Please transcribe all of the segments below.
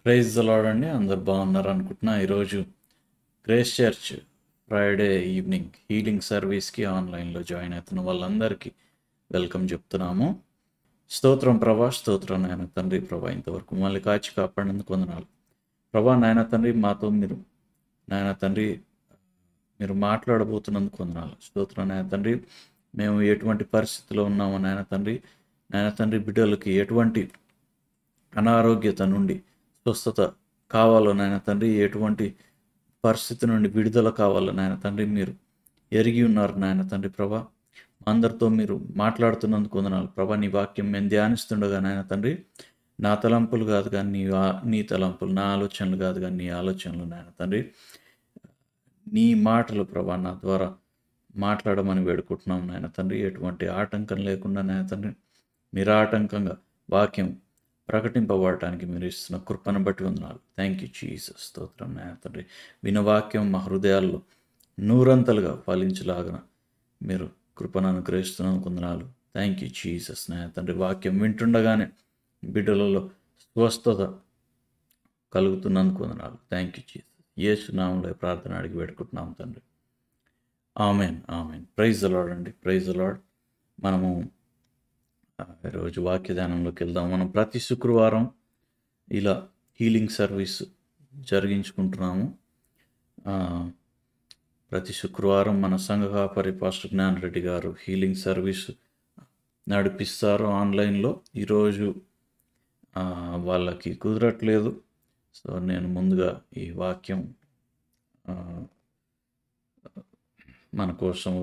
Praise the Lord అండి. అందరు బాగున్నారు అనుకుంటున్నా. ఈరోజు grace church Friday evening healing సర్వీస్కి ఆన్లైన్లో జాయిన్ అవుతున్న వాళ్ళందరికీ వెల్కమ్ చెప్తున్నాము. స్తోత్రం ప్రభా, స్తోత్రం నాయన తండ్రి. ప్రభా, ఇంతవరకు మళ్ళీ కాచి కాపాడినందుకు వందనాలు ప్రభా. నాయన తండ్రి, మాతో మీరు నాయన తండ్రి మీరు మాట్లాడబోతున్నందుకు వందనాలు. స్తోత్రం నాయన తండ్రి. మేము ఎటువంటి పరిస్థితిలో ఉన్నామో నాయన తండ్రి బిడ్డలకి ఎటువంటి అనారోగ్యత నుండి స్వస్థత కావాలో నాయన తండ్రి, ఎటువంటి పరిస్థితి నుండి విడుదల కావాలో నాయన తండ్రి మీరు ఎరిగి ఉన్నారు నాయన తండ్రి. ప్రభా, అందరితో మీరు మాట్లాడుతున్నందుకు వందనాలు ప్రభా. నీ వాక్యం మేము ధ్యానిస్తుండగా నాయన తండ్రి, నా తలంపులు కాదు కానీ నీ తలంపులు, నా ఆలోచనలు కాదు కానీ నీ ఆలోచనలు నాయన తండ్రి. నీ మాటలు ప్రభా నా ద్వారా మాట్లాడమని వేడుకుంటున్నాం నాయన తండ్రి. ఎటువంటి ఆటంకం లేకుండా నాయన తండ్రి నిరాటంకంగా వాక్యం ప్రకటింపబడటానికి మీరు ఇస్తున్న కృపను బట్టి వందనాలు. Thank you Jesus. స్తోత్రం నాయన తండ్రి. వినవాక్యం మా హృదయాల్లో నూరంతలుగా ఫలించలాగా మీరు కృపను అనుగ్రహిస్తున్నందుకు వందనాలు. థ్యాంక్ యూ జీసస్ నాయన తండ్రి. వాక్యం వింటుండగానే బిడ్డలలో స్వస్థత కలుగుతున్నందుకు వందనాలు. Thank you Jesus. యేసు నామములో ప్రార్థన అడిగి పెట్టుకుంటున్నాం తండ్రి. Amen, amen. Praise the Lord అండి. Praise the Lord. మనము ఈరోజు వాక్య ధ్యానంలోకి వెళ్దాం. మనం ప్రతి శుక్రవారం ఇలా హీలింగ్ సర్వీస్ జరిగించుకుంటున్నాము. ప్రతి శుక్రవారం మన సంఘ కాపరి పాస్టర్ జ్ఞాన్ రెడ్డి గారు హీలింగ్ సర్వీస్ నడిపిస్తారు ఆన్లైన్లో. ఈరోజు వాళ్ళకి కుదరట్లేదు. సో నేను ముందుగా ఈ వాక్యం మన కోసం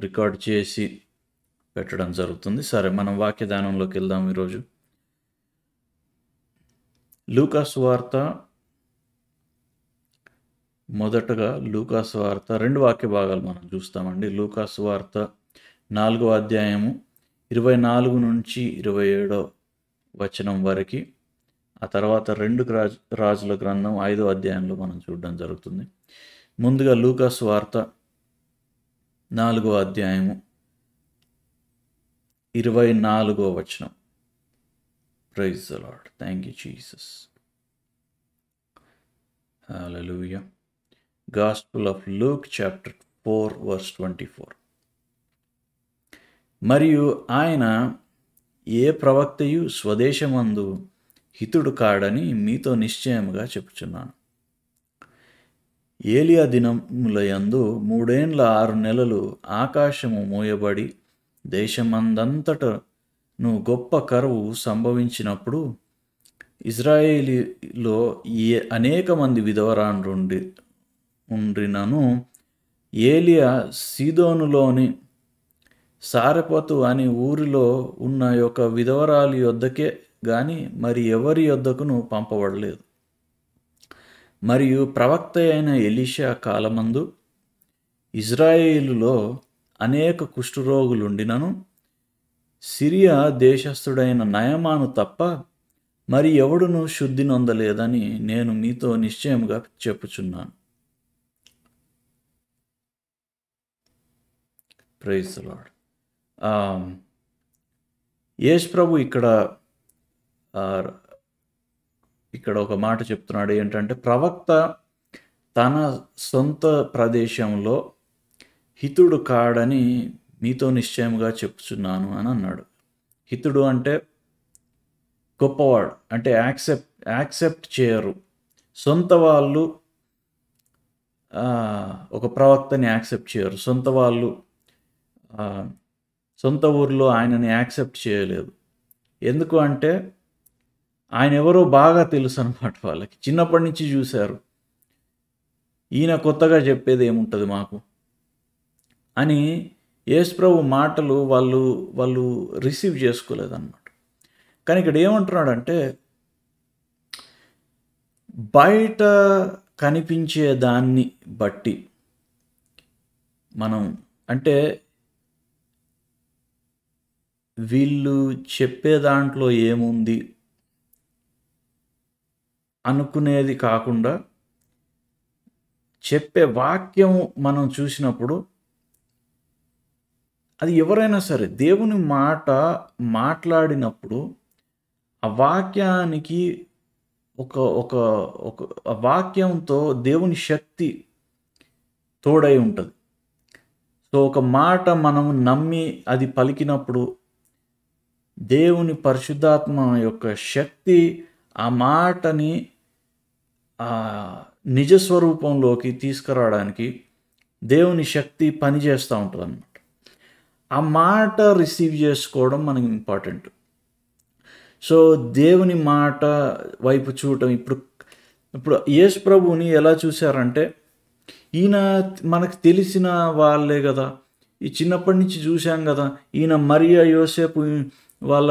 రికార్డ్ చేసి పెట్టడం జరుగుతుంది. సరే, మనం వాక్య ధ్యానంలోకి వెళ్దాం. ఈరోజు లూకా సువార్త, మొదటగా లూకా సువార్త 2 వాక్య భాగాలు మనం చూస్తామండి. లూకా సువార్త 4వ అధ్యాయము 24 నుంచి 27వ వచనం వరకు, ఆ తర్వాత 2 రాజుల గ్రంథం 5వ అధ్యాయంలో మనం చూడడం జరుగుతుంది. ముందుగా లూకా సువార్త 4వ అధ్యాయము 24వ వచనం. Praise the Lord. Thank you Jesus. Hallelujah. Gospel of Luke chapter 4 verse 24. మరియు ఆయన ఏ ప్రవక్తయు స్వదేశమందు హితుడు కాడని మీతో నిశ్చయముగా చెప్పుచున్నాను. ఏలియా దినములయందు 3 ఏండ్ల 6 నెలలు ఆకాశము మూయబడి దేశమందంతటను గొప్ప కరువు సంభవించినప్పుడు ఇజ్రాయేలీలో అనేక మంది విధవరాండ్రు ఉండినను ఏలియా సీదోనులోని సారెపతు అని ఊరిలో ఉన్న యొక్క విధవరాలి యొద్దకే గాని మరి ఎవరి యొద్దకును పంపబడలేదు. మరియు ప్రవక్త అయిన ఎలీషా కాలమందు ఇజ్రాయేలులో అనేక కుష్ఠరోగులుండినను సిరియా దేశస్థుడైన నయమాను తప్ప మరి ఎవడును శుద్ధి నొందలేదని నేను మీతో నిశ్చయముగా చెప్పుచున్నాను. Praise the Lord. యేసు ప్రభు ఇక్కడ ఒక మాట చెప్తున్నాడు. ఏంటంటే, ప్రవక్త తన సొంత ప్రదేశంలో హితుడు కాడని మీతో నిశ్చయముగా చెప్తున్నాను అని అన్నాడు. హితుడు అంటే గొప్పవాడు, అంటే యాక్సెప్ట్ చేయరు. సొంత వాళ్ళు ఒక ప్రవక్తని యాక్సెప్ట్ చేయరు. సొంత వాళ్ళు సొంత ఊరిలో ఆయనని యాక్సెప్ట్ చేయలేదు. ఎందుకు అంటే ఆయన ఎవరో బాగా తెలుసు అన్నమాట. వాళ్ళకి చిన్నప్పటి నుంచి చూశారు. ఈయన కొత్తగా చెప్పేది ఏముంటుంది మాకు అని యేసు ప్రభు మాటలు వాళ్ళు రిసీవ్ చేసుకోలేదన్నమాట. కానీ ఇక్కడ ఏమంటున్నాడంటే, బయట కనిపించే దాన్ని బట్టి మనం, అంటే వీళ్ళు చెప్పే దాంట్లో ఏముంది అనుకునేది కాకుండా, చెప్పే వాక్యం మనం చూసినప్పుడు అది ఎవరైనా సరే దేవుని మాట మాట్లాడినప్పుడు ఆ వాక్యానికి ఒక ఒక ఒక ఆ వాక్యంతో దేవుని శక్తి తోడై ఉంటుంది. సో ఒక మాట మనము నమ్మి అది పలికినప్పుడు దేవుని పరిశుద్ధాత్మ యొక్క శక్తి ఆ మాటని నిజ స్వరూపంలోకి తీసుకురావడానికి దేవుని శక్తి పనిచేస్తూ ఉంటుంది అన్నమాట. ఆ మాట రిసీవ్ చేసుకోవడం మనకి ఇంపార్టెంట్. సో దేవుని మాట వైపు చూడటం ఇప్పుడు యేసు ప్రభువుని ఎలా చూశారంటే, ఈయన మనకు తెలిసిన వాళ్ళే కదా, ఈ చిన్నప్పటి నుంచి చూశాం కదా, ఈయన మరియా యోసేపు వాళ్ళ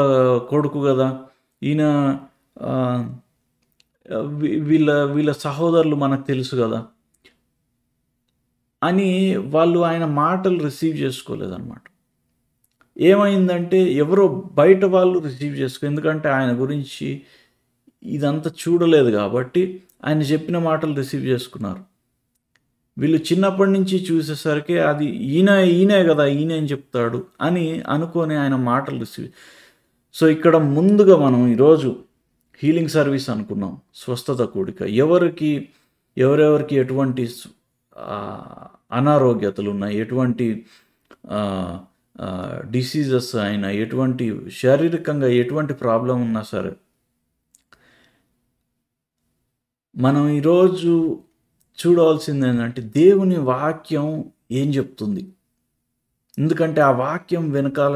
కొడుకు కదా, ఈయన వీళ్ళ వీళ్ళ సహోదరులు మనకు తెలుసు కదా అని వాళ్ళు ఆయన మాటలు రిసీవ్ చేసుకోలేదన్నమాట. ఏమైందంటే ఎవరో బయట వాళ్ళు రిసీవ్ ఎందుకంటే ఆయన గురించి ఇదంతా చూడలేదు కాబట్టి ఆయన చెప్పిన మాటలు రిసీవ్ చేసుకున్నారు. వీళ్ళు చిన్నప్పటి నుంచి చూసేసరికి అది ఈయనే కదా, ఈయన ఏం చెప్తాడు అని అనుకొని ఆయన మాటలు రిసీవ్. సో ఇక్కడ ముందుగా మనం ఈరోజు హీలింగ్ సర్వీస్ అనుకున్నాం, స్వస్థత కూడిక. ఎవరెవరికి ఎటువంటి అనారోగ్యతలు ఉన్నాయి, ఎటువంటి డిసీజెస్ అయినా, ఎటువంటి శారీరకంగా ఎటువంటి ప్రాబ్లం ఉన్నా సరే మనం ఈరోజు చూడవలసింది ఏంటంటే దేవుని వాక్యం ఏం చెప్తుంది. ఎందుకంటే ఆ వాక్యం వెనకాల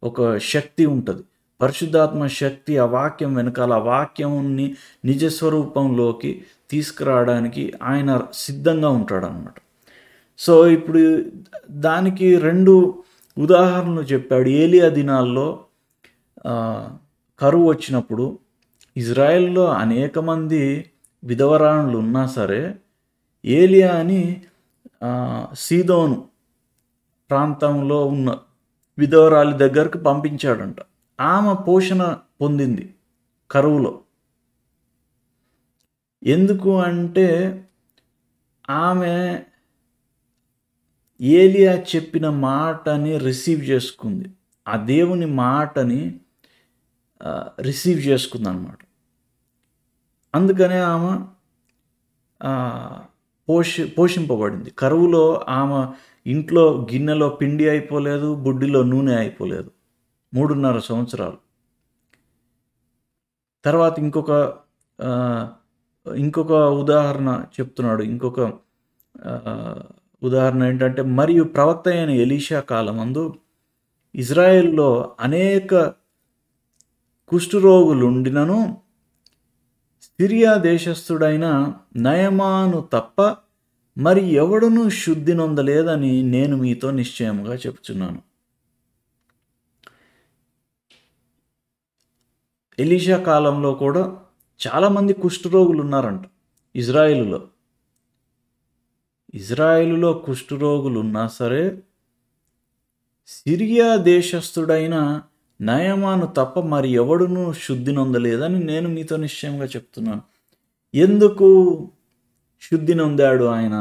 ఒక శక్తి ఉంటుంది, పరిశుద్ధాత్మ శక్తి. ఆ వాక్యం వెనకాల ఆ వాక్యంని నిజస్వరూపంలోకి తీసుకురావడానికి ఆయన సిద్ధంగా ఉంటాడనమాట. సో ఇప్పుడు దానికి 2 ఉదాహరణలు చెప్పాడు. ఏలియా దినాల్లో కరువు వచ్చినప్పుడు ఇజ్రాయెల్లో అనేక మంది విధవరాణులు ఉన్నా సరే ఏలియా అని సీదోను ప్రాంతంలో ఉన్న విధవరాలి దగ్గరకు పంపించాడంట. ఆమె పోషణ పొందింది కరువులో. ఎందుకు అంటే ఆమె ఏలియా చెప్పిన మాటని రిసీవ్ చేసుకుంది, ఆ దేవుని మాటని రిసీవ్ చేసుకుంది అన్నమాట. అందుకనే ఆమె పోషింపబడింది. కరువులో ఆమె ఇంట్లో గిన్నెలో పిండి అయిపోలేదు, బుడ్డిలో నూనె అయిపోలేదు 3.5 సంవత్సరాలు. తర్వాత ఇంకొక ఉదాహరణ చెప్తున్నాడు. ఇంకొక ఉదాహరణ ఏంటంటే, మరియు ప్రవక్త అయిన ఎలీషా కాలమందు ఇజ్రాయెల్లో అనేక కుష్ఠరోగులుండినను సిరియా దేశస్థుడైన నయమాను తప్ప మరి ఎవడునూ శుద్ధి నొందలేదని నేను మీతో నిశ్చయముగా చెప్తున్నాను. ఎలీషా కాలంలో కూడా చాలామంది కుష్ఠరోగులు ఉన్నారంట ఇజ్రాయేలులో కుష్ఠరోగులు ఉన్నా సరే సిరియా దేశస్థుడైన నయమాను తప్ప మరి ఎవడునూ శుద్ధి నొందలేదని నేను మీతో నిశ్చయంగా చెప్తున్నాను. ఎందుకు శుద్ధి నొందాడు ఆయన?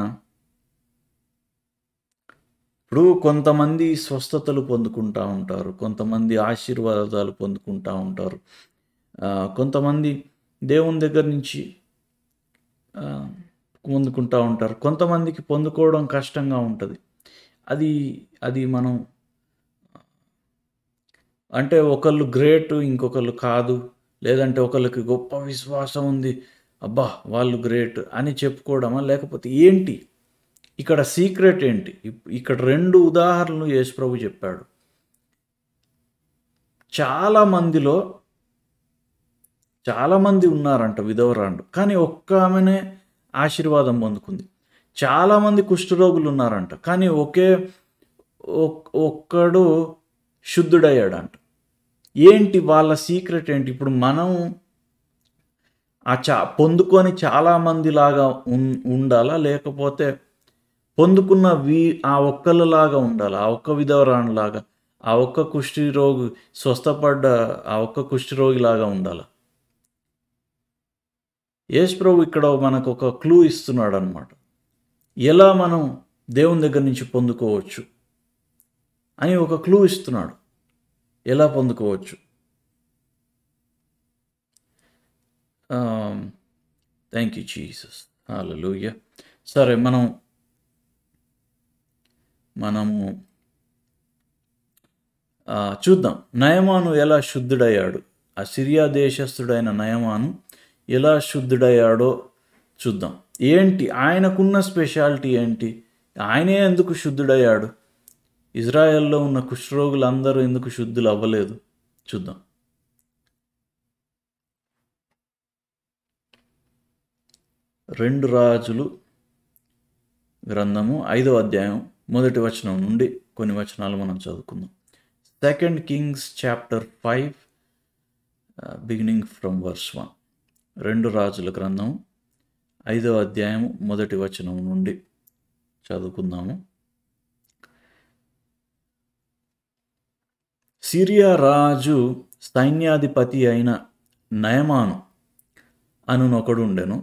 ఇప్పుడు కొంతమంది స్వస్థతలు పొందుకుంటూ ఉంటారు, కొంతమంది ఆశీర్వాదాలు పొందుకుంటూ ఉంటారు, కొంతమంది దేవుని దగ్గర నుంచి పొందుకుంటూ ఉంటారు. కొంతమందికి పొందుకోవడం కష్టంగా ఉంటుంది. అది మనం అంటే ఒకళ్ళు గ్రేట్, ఇంకొకళ్ళు కాదు, లేదంటే ఒకళ్ళకి గొప్ప విశ్వాసం ఉంది, అబ్బా వాళ్ళు గ్రేట్ అని చెప్పుకోవడమా, లేకపోతే ఏంటి ఇక్కడ సీక్రెట్ ఏంటి? ఇక్కడ 2 ఉదాహరణలు యేసుప్రభు చెప్పాడు. చాలామంది ఉన్నారంట విధవరాండు, కానీ ఒక్క ఆమెనే ఆశీర్వాదం పొందుకుంది. చాలామంది కుష్ఠరోగులు ఉన్నారంట, కానీ ఒక్కడు శుద్ధుడయ్యాడంట. ఏంటి వాళ్ళ సీక్రెట్ ఏంటి? ఇప్పుడు మనం పొందుకొని చాలామంది లాగా ఉండాలా, లేకపోతే పొందుకున్న ఆ ఒక్కళ్ళలాగా ఉండాలా? ఆ ఒక్క విధవరాణులాగా, ఆ ఒక్క కుష్ఠరోగి స్వస్థపడ్డ ఆ ఒక్క కుష్ఠరోగిలాగా ఉండాలా? యేసుప్రభు ఇక్కడ మనకు ఒక క్లూ ఇస్తున్నాడు అన్నమాట. ఎలా మనం దేవుని దగ్గర నుంచి పొందుకోవచ్చు అని ఒక క్లూ ఇస్తున్నాడు. ఎలా పొందుకోవచ్చు? Thank you Jesus. హల్లెలూయా. సరే, మనము చూద్దాం నయమాను ఎలా శుద్ధుడయ్యాడు. ఆ సిరియా దేశస్థుడైన నయమాను ఎలా శుద్ధుడయ్యాడో చూద్దాం. ఏంటి ఆయనకున్న స్పెషాలిటీ ఏంటి? ఆయనే ఎందుకు శుద్ధుడయ్యాడు? ఇజ్రాయెల్లో ఉన్న కుష్ఠరోగులందరూ ఎందుకు శుద్ధులు అవ్వలేదు? చూద్దాం. రెండు రాజులు గ్రంథము 5వ అధ్యాయం 1వ వచనం నుండి కొన్ని వచనాలు మనం చదువుకుందాం. 2 Kings chapter 5 beginning from verse 1. రెండు రాజుల గ్రంథం 5వ అధ్యాయం 1వ వచనం నుండి చదువుకుందాము. సిరియా రాజు సైన్యాధిపతి అయిన నయమాను అనునొకడు ఉండెను.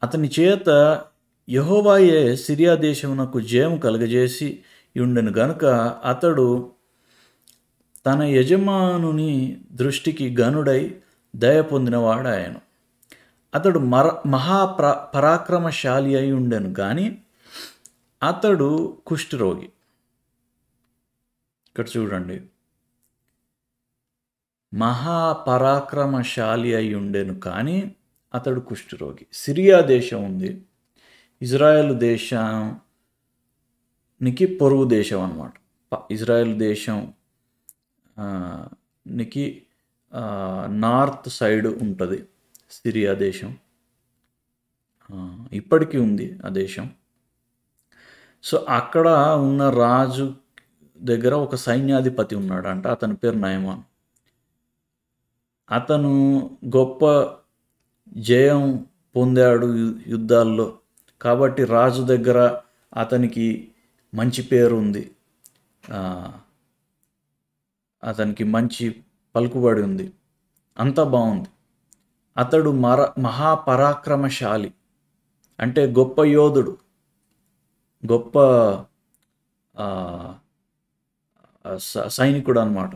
అతని చేత యెహోవాయే సిరియా దేశమునకు జయము కలుగజేసి ఉండెను గనుక అతడు తన యజమానుని దృష్టికి గనుడై దయ పొందినవాడాయను. అతడు పరాక్రమశాలి అయి ఉండెను కానీ అతడు కుష్ఠరోగి. ఇక్కడ చూడండి, మహాపరాక్రమశాలి అయి ఉండెను కానీ అతడు కుష్ఠరోగి. సిరియా దేశం ఉంది, ఇజ్రాయెల్ దేశానికి పొరుగు దేశం అన్నమాట. ఇజ్రాయెల్ దేశం నికి నార్త్ సైడ్ ఉంటుంది సిరియా దేశం. ఇప్పటికీ ఉంది ఆ దేశం. సో అక్కడ ఉన్న రాజు దగ్గర ఒక సైన్యాధిపతి ఉన్నాడంట. అతని పేరు నయమాన్. అతను గొప్ప జయం పొందాడు యుద్ధాల్లో. కాబట్టి రాజు దగ్గర అతనికి మంచి పేరు ఉంది, అతనికి మంచి పలుకుబడి ఉంది, అంతా బాగుంది. అతడు మహాపరాక్రమశాలి అంటే గొప్ప యోధుడు, గొప్ప సైనికుడు అన్నమాట.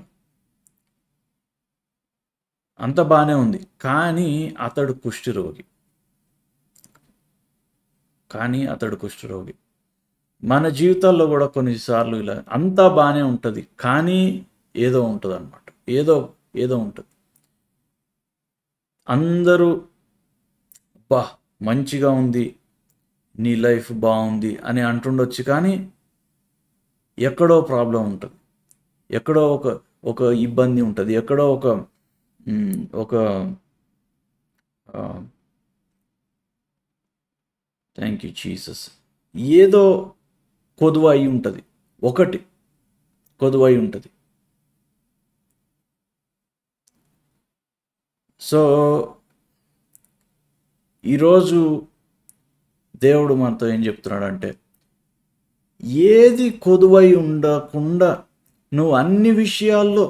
అంత బాగానే ఉంది. కానీ అతడు కుష్ఠరోగి. మన జీవితాల్లో కూడా కొన్నిసార్లు ఇలా అంతా బాగానే ఉంటుంది, కానీ ఏదో ఉంటుంది అన్నమాట. ఏదో ఉంటుంది. అందరూ మంచిగా ఉంది, నీ లైఫ్ బాగుంది అని అంటుండొచ్చు, కానీ ఎక్కడో ప్రాబ్లం ఉంటుంది, ఎక్కడో ఒక ఇబ్బంది ఉంటుంది, ఎక్కడో ఒక థ్యాంక్ యూ జీసస్, ఏదో కొదువ అయి ఉంటుంది, ఒకటి కొదువ అయి ఉంటుంది. సో ఈరోజు దేవుడు మనతో ఏం చెప్తున్నాడంటే, ఏది కొదువై ఉండకుండా నువ్వు అన్ని విషయాల్లో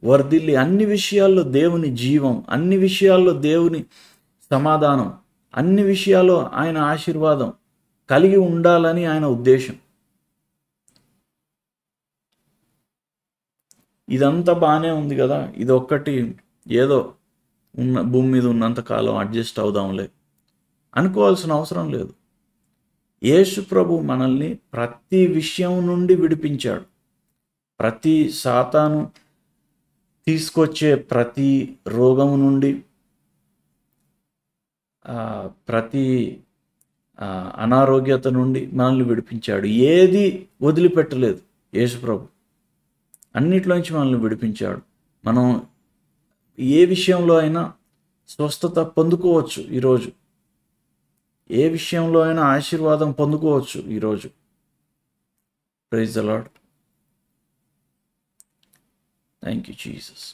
వర్ధిల్లి, అన్ని విషయాల్లో దేవుని జీవం, అన్ని విషయాల్లో దేవుని సమాధానం, అన్ని విషయాల్లో ఆయన ఆశీర్వాదం కలిగి ఉండాలని ఆయన ఉద్దేశం. ఇదంతా బాగానే ఉంది కదా, ఇది ఒక్కటి ఏదో భూమి మీద ఉన్నంతకాలం అడ్జస్ట్ అవుదాంలే అనుకోవాల్సిన అవసరం లేదు. యేసు ప్రభు మనల్ని ప్రతి విషయం నుండి విడిపించాడు. ప్రతి సాతాను తీసుకొచ్చే ప్రతి రోగము నుండి, ప్రతి అనారోగ్యత నుండి మనల్ని విడిపించాడు. ఏది వదిలిపెట్టలేదు యేసు ప్రభు, అన్నిట్లోంచి మనల్ని విడిపించాడు. మనం ఏ విషయంలో అయినా స్వస్థత పొందుకోవచ్చు ఈరోజు, ఏ విషయంలో అయినా ఆశీర్వాదం పొందుకోవచ్చు ఈరోజు. Praise the Lord. Thank you Jesus.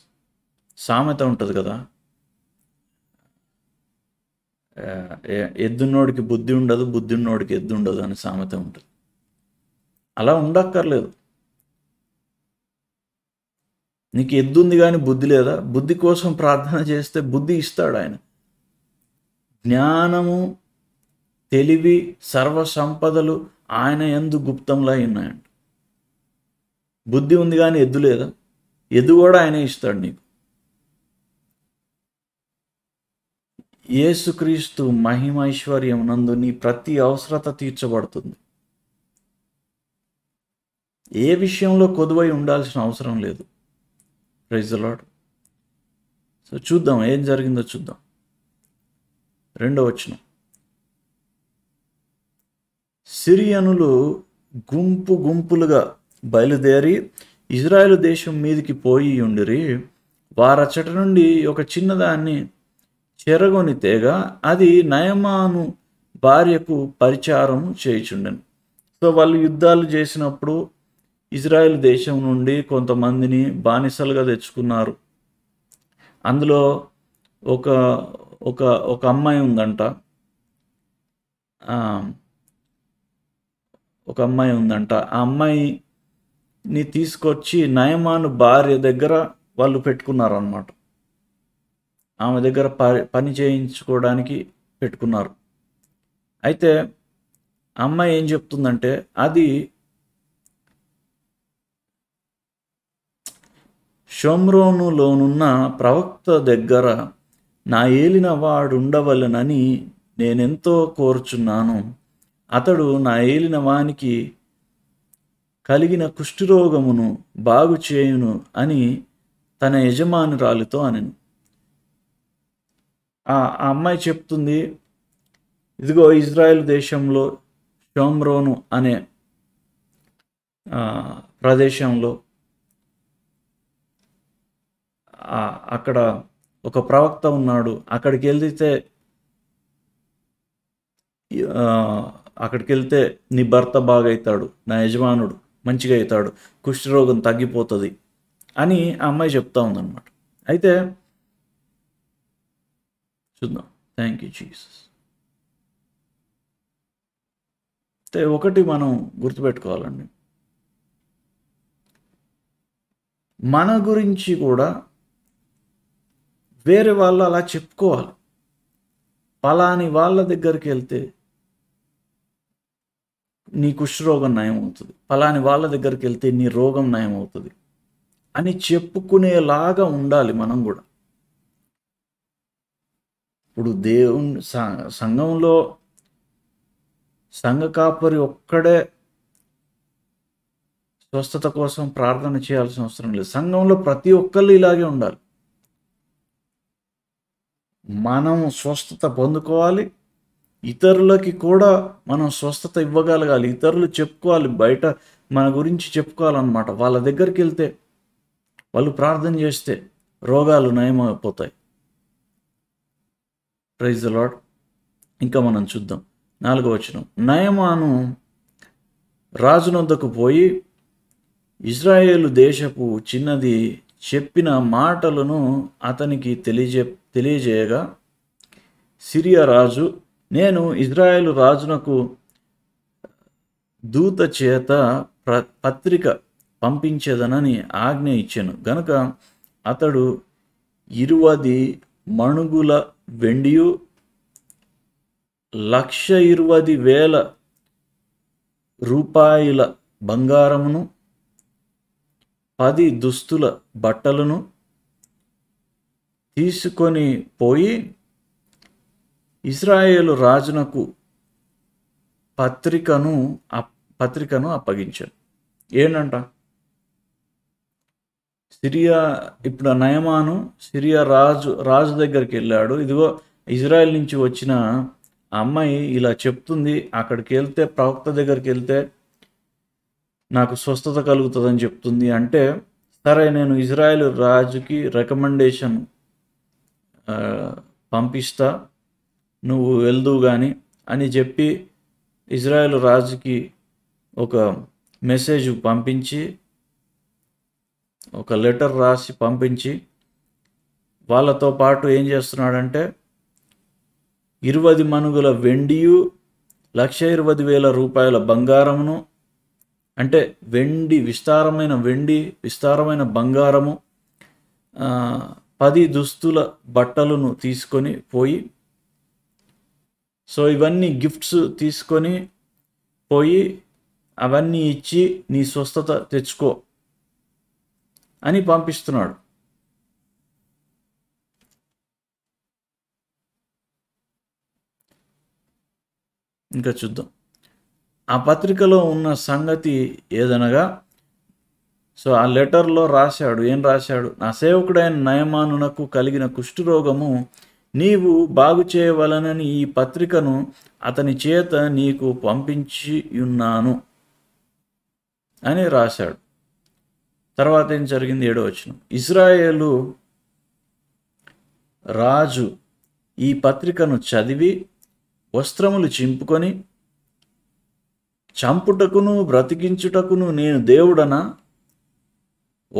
సామెత ఉంటుంది కదా, ఎద్దున్నోడికి బుద్ధి ఉండదు, బుద్ధిన్నోడికి ఎద్దు ఉండదు అని సామెత ఉంటుంది. అలా ఉండక్కర్లేదు. నీకు ఎద్దు ఉంది కానీ బుద్ధి లేదా? బుద్ధి కోసం ప్రార్థన చేస్తే బుద్ధి ఇస్తాడు ఆయన. జ్ఞానము, తెలివి, సర్వ సంపదలు ఆయన యందు గుప్తంలా ఉన్నాయంట. బుద్ధి ఉంది కానీ ఎద్దు లేదా? ఎద్దు కూడా ఆయనే ఇస్తాడు నీకు. యేసుక్రీస్తు మహిమైశ్వర్యం నందు నీ ప్రతి అవసరత తీర్చబడుతుంది. ఏ విషయంలో కొదువై ఉండాల్సిన అవసరం లేదు. Praise the Lord. సో చూద్దాం ఏం జరిగిందో చూద్దాం. 2వ వచనం. సిరియనులు గుంపు గుంపులుగా బయలుదేరి ఇజ్రాయేలు దేశం మీదికి పోయి ఉండిరి. వారచ్చట నుండి ఒక చిన్నదాన్ని చెరగొని తేగా అది నయమాను భార్యకు పరిచారం చేయుచుండెను. సో వాళ్ళు యుద్ధాలు చేసినప్పుడు ఇజ్రాయెల్ దేశం నుండి కొంతమందిని బానిసలుగా తెచ్చుకున్నారు. అందులో ఒక ఒక ఒక అమ్మాయి ఉందంట. ఒక అమ్మాయి ఉందంట. ఆ అమ్మాయిని తీసుకొచ్చి నయమాను భార్య దగ్గర వాళ్ళు పెట్టుకున్నారన్నమాట. ఆమె దగ్గర పని చేయించుకోవడానికి పెట్టుకున్నారు. అయితే అమ్మాయి ఏం చెప్తుందంటే, అది షోమ్రోనులోనున్న ప్రవక్త దగ్గర నా ఏలిన వాడుండవలెనని నేనెంతో కోరుచున్నాను. అతడు నా ఏలిన వానికి కలిగిన కుష్ఠరోగమును బాగు చేయును అని తన యజమానురాలితో అనెను. ఆ అమ్మాయి చెప్తుంది, ఇదిగో ఇజ్రాయెల్ దేశంలో షోమ్రోను అనే ప్రదేశంలో అక్కడ ఒక ప్రవక్త ఉన్నాడు. అక్కడికి వెళ్తే నీ భర్త బాగవుతాడు, నా యజమానుడు మంచిగా అవుతాడు, కుష్ఠరోగం తగ్గిపోతుంది అని ఆ అమ్మాయి చెప్తా ఉందన్నమాట. అయితే చూద్దాం. Thank you Jesus. అయితే ఒకటి మనం గుర్తుపెట్టుకోవాలండి, మన గురించి కూడా వేరే వాళ్ళు అలా చెప్పుకోవాలి. పలాని వాళ్ళ దగ్గరికి వెళ్తే నీ కుష్ఠరోగం నయం అవుతుంది, పలాని వాళ్ళ దగ్గరికి వెళ్తే నీ రోగం నయం అవుతుంది అని చెప్పుకునేలాగా ఉండాలి మనం కూడా. ఇప్పుడు దేవుని సంఘంలో సంఘ కాపరి ఒక్కడే స్వస్థత కోసం ప్రార్థన చేయాల్సిన అవసరం లేదు. సంఘంలో ప్రతి ఒక్కళ్ళు ఇలాగే ఉండాలి. మనం స్వస్థత పొందుకోవాలి, ఇతరులకి కూడా మనం స్వస్థత ఇవ్వగలగాలి. ఇతరులు చెప్పుకోవాలి, బయట మన గురించి చెప్పుకోవాలన్నమాట. వాళ్ళ దగ్గరికి వెళ్తే వాళ్ళు ప్రార్థన చేస్తే రోగాలు నయమైపోతాయి. Praise the lord. ఇంకా మనం చూద్దాం 4వ వచనం. నయమాను రాజునొద్దకు పోయి ఇజ్రాయేలు దేశపు చిన్నది చెప్పిన మాటలను అతనికి తెలియజేయగా, సిరియా రాజు, నేను ఇజ్రాయేలు రాజునకు దూత చేత పత్రిక పంపించేదనని ఆజ్ఞ ఇచ్చాను గనుక అతడు 20 మణుగుల వెండియు 1,20,000 రూపాయల బంగారమును 10 దుస్తుల బట్టలను తీసుకొని పోయి ఇజ్రాయేలు రాజునకు పత్రికను అప్పగించాను. ఏంటంట, సిరియా ఇప్పుడు నయమాను సిరియా రాజు దగ్గరికి వెళ్ళాడు. ఇదిగో ఇజ్రాయెల్ నుంచి వచ్చిన అమ్మాయి ఇలా చెప్తుంది, అక్కడికి వెళ్తే ప్రవక్త దగ్గరికి వెళ్తే నాకు స్వస్థత కలుగుతుందని చెప్తుంది. అంటే సరే, నేను ఇజ్రాయెల్ రాజుకి రికమెండేషన్ పంపిస్తా, నువ్వు వెళ్దువు కానీ అని చెప్పి ఇజ్రాయెల్ రాజుకి ఒక మెసేజ్ పంపించి, ఒక లెటర్ రాసి పంపించి, వాళ్ళతో పాటు ఏం చేస్తున్నాడంటే 20 మణుగుల వెండియు 1,20,000 రూపాయల బంగారమును, అంటే విస్తారమైన బంగారము, 10 దుస్తుల బట్టలను తీసుకొని పోయి, సో ఇవన్నీ గిఫ్ట్స్ తీసుకొని పోయి అవన్నీ ఇచ్చి నీ స్వస్థత తెచ్చుకో అని పంపిస్తున్నాడు. ఇంకా చూద్దాం. ఆ పత్రికలో ఉన్న సంగతి ఏదనగా, సో ఆ లెటర్లో రాశాడు, ఏం రాశాడు? నా సేవకుడైన నయమానునకు కలిగిన కుష్ఠరోగము నీవు బాగు చేయవలనని ఈ పత్రికను అతని చేత నీకు పంపించి ఉన్నాను అని రాశాడు. తర్వాత ఏం జరిగింది? 7వ వచనం. ఇశ్రాయేలు రాజు ఈ పత్రికను చదివి వస్త్రములు చింపుకొని, చంపుటకును బ్రతికించుటకును నేను దేవుడనా?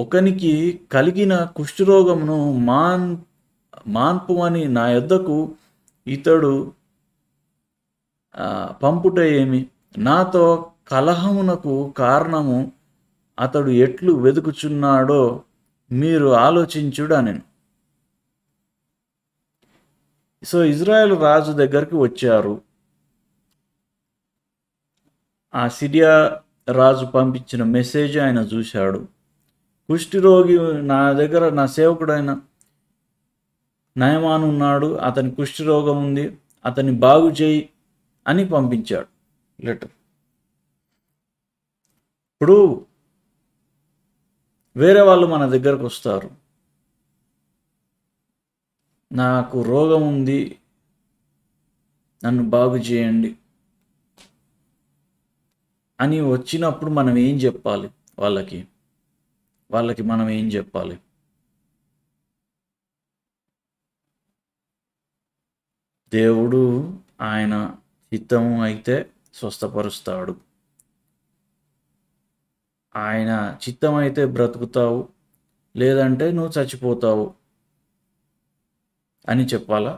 ఒకనికి కలిగిన కుష్ఠరోగమును మాన్పు అని నా యొద్దకు ఇతడు పంపుట ఏమి? నాతో కలహమునకు కారణము అతడు ఎట్లు వెతుకుచున్నాడో మీరు ఆలోచించుడా నేను. సో ఇజ్రాయెల్ రాజు దగ్గరికి వచ్చారు. ఆ సిరియా రాజు పంపించిన మెసేజ్ ఆయన చూశాడు. కుష్ఠరోగి నా దగ్గర, నా సేవకుడైన నయమాను ఉన్నాడు, అతని కుష్ఠరోగం ఉంది, అతన్ని బాగు చేయి అని పంపించాడు లెటర్. ఇప్పుడు వేరే వాళ్ళు మన దగ్గరకు వస్తారు, నాకు రోగం ఉంది, నన్ను బాగు చేయండి అని వచ్చినప్పుడు మనం ఏం చెప్పాలి? వాళ్ళకి మనం ఏం చెప్పాలి? దేవుడు ఆయన చిత్తము అయితే స్వస్థపరుస్తాడు, ఆయన చిత్తం అయితే బ్రతుకుతావు, లేదంటే నువ్వు చచ్చిపోతావు అని చెప్పాలా?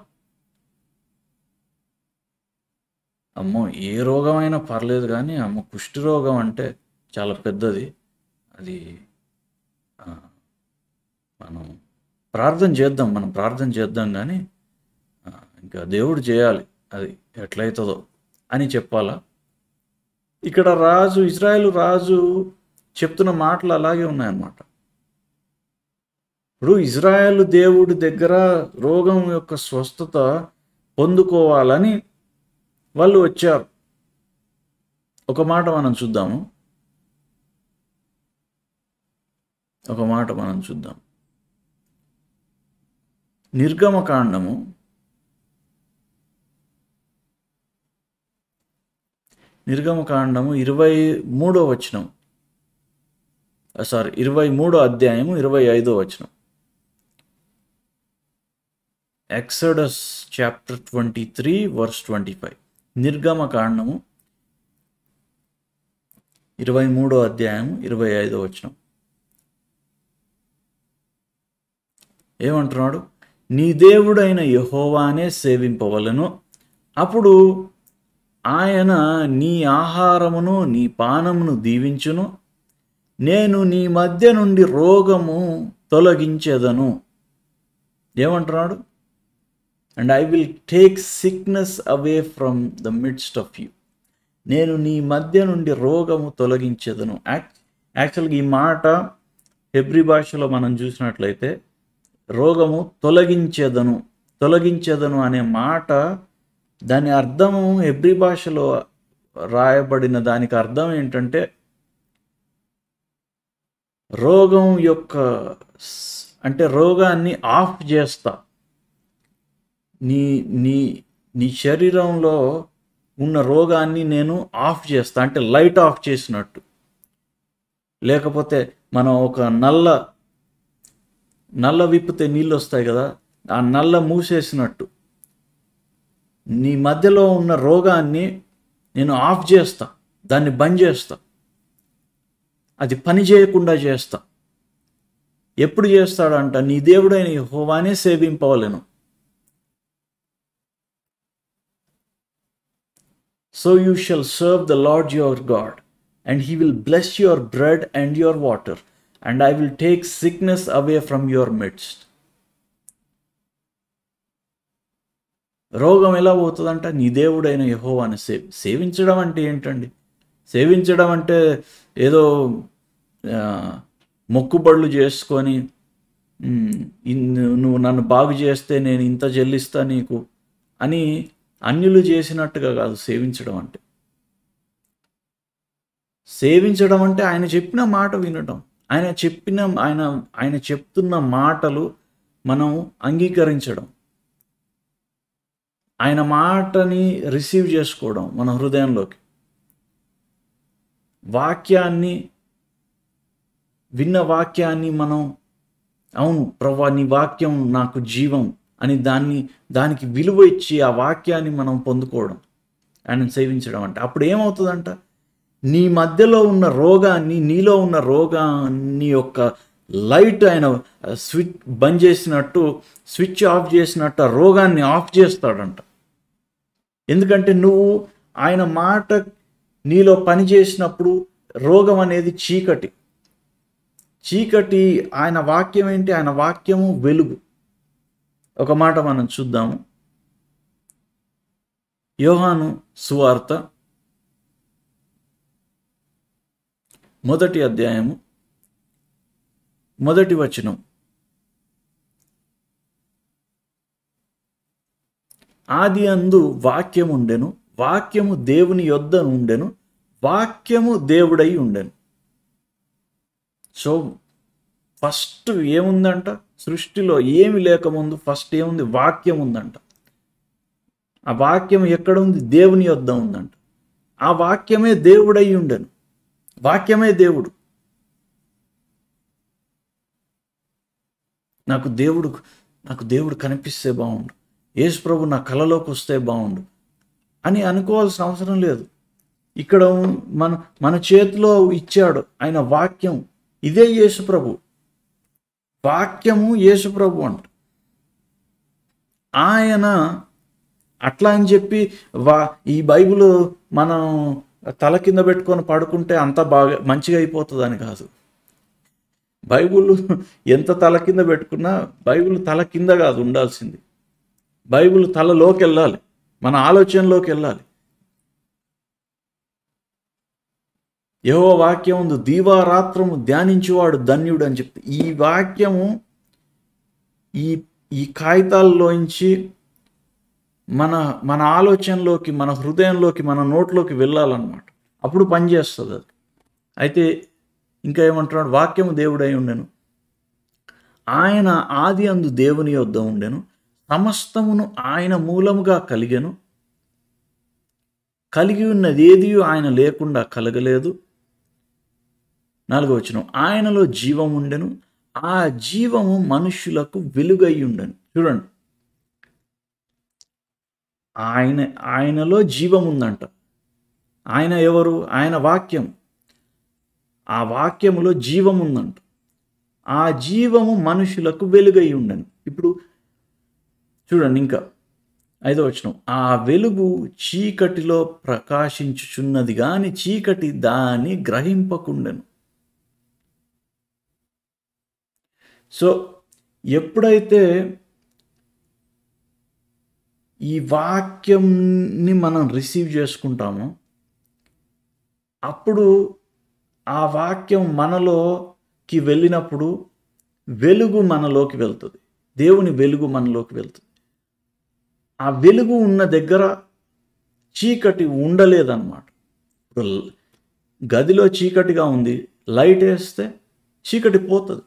అమ్మో ఏ రోగమైనా పర్లేదు కానీ అమ్మో కుష్ఠరోగం అంటే చాలా పెద్దది, అది మనం ప్రార్థన చేద్దాం కానీ ఇంకా దేవుడు చేయాలి, అది ఎట్లయితుందో అని చెప్పాలా? ఇక్కడ రాజు, ఇజ్రాయేలు రాజు చెప్తున్న మాటలు అలాగే ఉన్నాయన్నమాట. ఇప్పుడు ఇజ్రాయేలు దేవుడి దగ్గర రోగం యొక్క స్వస్థత పొందుకోవాలని వాళ్ళు వచ్చారు. ఒక మాట మనం చూద్దాం. నిర్గమకాండము 23వ వచనం, 23వ అధ్యాయము 25వ వచనం. Exodus chapter 23 verse 25. నిర్గమకాండము 23వ అధ్యాయము 25వ వచనం. ఏమంటున్నాడు? నీ దేవుడైన యెహోవానే సేవింపవలెను, అప్పుడు ఆయన నీ ఆహారమును నీ పానమును దీవించును, నేను నీ మధ్య నుండి రోగము తొలగించెదను. ఏమంటున్నాడు? And I will take sickness away from the midst of you. నేను నీ మధ్య నుండి రోగము తొలగించెదను. యాక్చువల్గా ఈ మాట హెబ్రీ భాషలో మనం చూసినట్లయితే రోగము తొలగించెదను అనే మాట, దాని అర్థము హెబ్రీ భాషలో రాయబడిన దానికి అర్థం ఏంటంటే రోగం యొక్క అంటే రోగాన్ని ఆఫ్ చేస్తా, నీ నీ నీ శరీరంలో ఉన్న రోగాన్ని నేను ఆఫ్ చేస్తా, అంటే లైట్ ఆఫ్ చేసినట్టు. లేకపోతే మనం ఒక నల్ల విప్పితే నీళ్ళు వస్తాయి కదా, ఆ నల్ల మూసేసినట్టు నీ మధ్యలో ఉన్న రోగాన్ని నేను ఆఫ్ చేస్తా, దాన్ని బంద్ చేస్తా, అది పని చేయకుండా చేస్తా. ఎప్పుడు చేస్తాడంట? నీ దేవుడైన యెహోవానే సేవింపవలెను. So you shall serve the Lord your God, and he will bless your bread and your water, and I will take sickness away from your midst. రోగం ఎలా పోతుందంట? నీ దేవుడైన యెహోవాను సేవించడం అంటే ఏంటండి? సేవించడం అంటే ఏదో మొక్కుబడులు చేసుకొని నువ్వు నన్ను బాగు చేస్తే నేను ఇంత చెల్లిస్తా నీకు అని అన్యులు చేసినట్టుగా కాదు సేవించడం అంటే. సేవించడం అంటే ఆయన చెప్పిన మాట వినడం. ఆయన చెప్తున్న మాటలు మనం అంగీకరించడం. ఆయన మాటని రిసీవ్ చేసుకోవడం మన హృదయంలోకి. విన్న వాక్యాన్ని మనం, అవును ప్రభువా నీ వాక్యం నాకు జీవం అని దానికి విలువ ఇచ్చి ఆ వాక్యాన్ని మనం పొందుకోవడం, ఆయన సేవించడం అంటే. అప్పుడు ఏమవుతుందంట, నీ మధ్యలో ఉన్న రోగాన్ని, నీలో ఉన్న రోగాన్ని యొక్క లైట్ ఆయన స్విచ్ బంద్ చేసినట్టు, స్విచ్ ఆఫ్ చేసినట్టు ఆ రోగాన్ని ఆఫ్ చేస్తాడంట. ఎందుకంటే నువ్వు ఆయన మాట నీలో పని చేసినప్పుడు రోగం అనేది చీకటి. ఆయన వాక్యం ఏంటి? ఆయన వాక్యము వెలుగు. ఒక మాట మనం చూద్దాము. యోహాను సువార్త 1వ అధ్యాయము 1వ వచనం. ఆది అందు వాక్యము ఉండెను, వాక్యము దేవుని యొద్ద ఉండెను, వాక్యము దేవుడై ఉండెను. సో ఫస్ట్ ఏముందంట? సృష్టిలో ఏమి లేకముందు ఫస్ట్ ఏముంది? వాక్యం ఉందంట. ఆ వాక్యం ఎక్కడ ఉంది? దేవుని యొద్ద ఉందంట. ఆ వాక్యమే దేవుడై ఉండెను. వాక్యమే దేవుడు. నాకు దేవుడు కనిపిస్తే బాగుండు, యేసు ప్రభు నా కలలోకి వస్తే బాగుండు అని అనుకోవాల్సిన అవసరం లేదు. ఇక్కడ మన చేతిలో ఇచ్చాడు ఆయన వాక్యం. ఇదే యేసు ప్రభు. వాక్యము యేసు ప్రభు అంట. ఆయన అట్లా అని చెప్పి ఈ బైబిల్ మనం తల కింద పెట్టుకొని పడుకుంటే అంత బాగా మంచిగా అయిపోతుంది అని కాదు. బైబిల్ ఎంత తల కింద పెట్టుకున్నా బైబిల్ తల కింద కాదు ఉండాల్సింది. బైబిల్ తలలోకి వెళ్ళాలి, మన ఆలోచనలోకి వెళ్ళాలి. యెహోవా వాక్యం ఉంది దీవారాత్రము ధ్యానించువాడు ధన్యుడు అని చెప్తే, ఈ వాక్యము ఈ కాగితాల్లోంచి మన ఆలోచనలోకి, మన హృదయంలోకి, మన నోట్లోకి వెళ్ళాలన్నమాట. అప్పుడు పనిచేస్తుంది అది. అయితే ఇంకా ఏమంటున్నాడు? వాక్యము దేవుడై ఉండెను, ఆయన ఆది అందు దేవుని యొద్ద ఉండెను, సమస్తమును ఆయన మూలముగా కలిగెను, కలిగి ఉన్నది ఏది ఆయన లేకుండా కలగలేదు. 4వ వచనం. ఆయనలో జీవం ఉండెను, ఆ జీవము మనుష్యులకు వెలుగై ఉండెను. చూడండి, ఆయనలో జీవం ఉందంట. ఆయన ఎవరు? ఆయన వాక్యం. ఆ వాక్యములో జీవం ఉందంట. ఆ జీవము మనుషులకు వెలుగై ఉండెను. ఇప్పుడు చూడండి ఇంకా 5వ వచనం. ఆ వెలుగు చీకటిలో ప్రకాశించుచున్నది గాని చీకటి దాన్ని గ్రహింపకుండెను. సో ఎప్పుడైతే ఈ వాక్యంని మనం రిసీవ్ చేసుకుంటామో అప్పుడు ఆ వాక్యం మనలోకి వెళ్ళినప్పుడు వెలుగు మనలోకి వెళ్తుంది. దేవుని వెలుగు మనలోకి వెళ్తుంది. ఆ వెలుగు ఉన్న దగ్గర చీకటి ఉండలేదన్నమాట. ఇప్పుడు గదిలో చీకటిగా ఉంది, లైట్ వేస్తే చీకటి పోతుంది.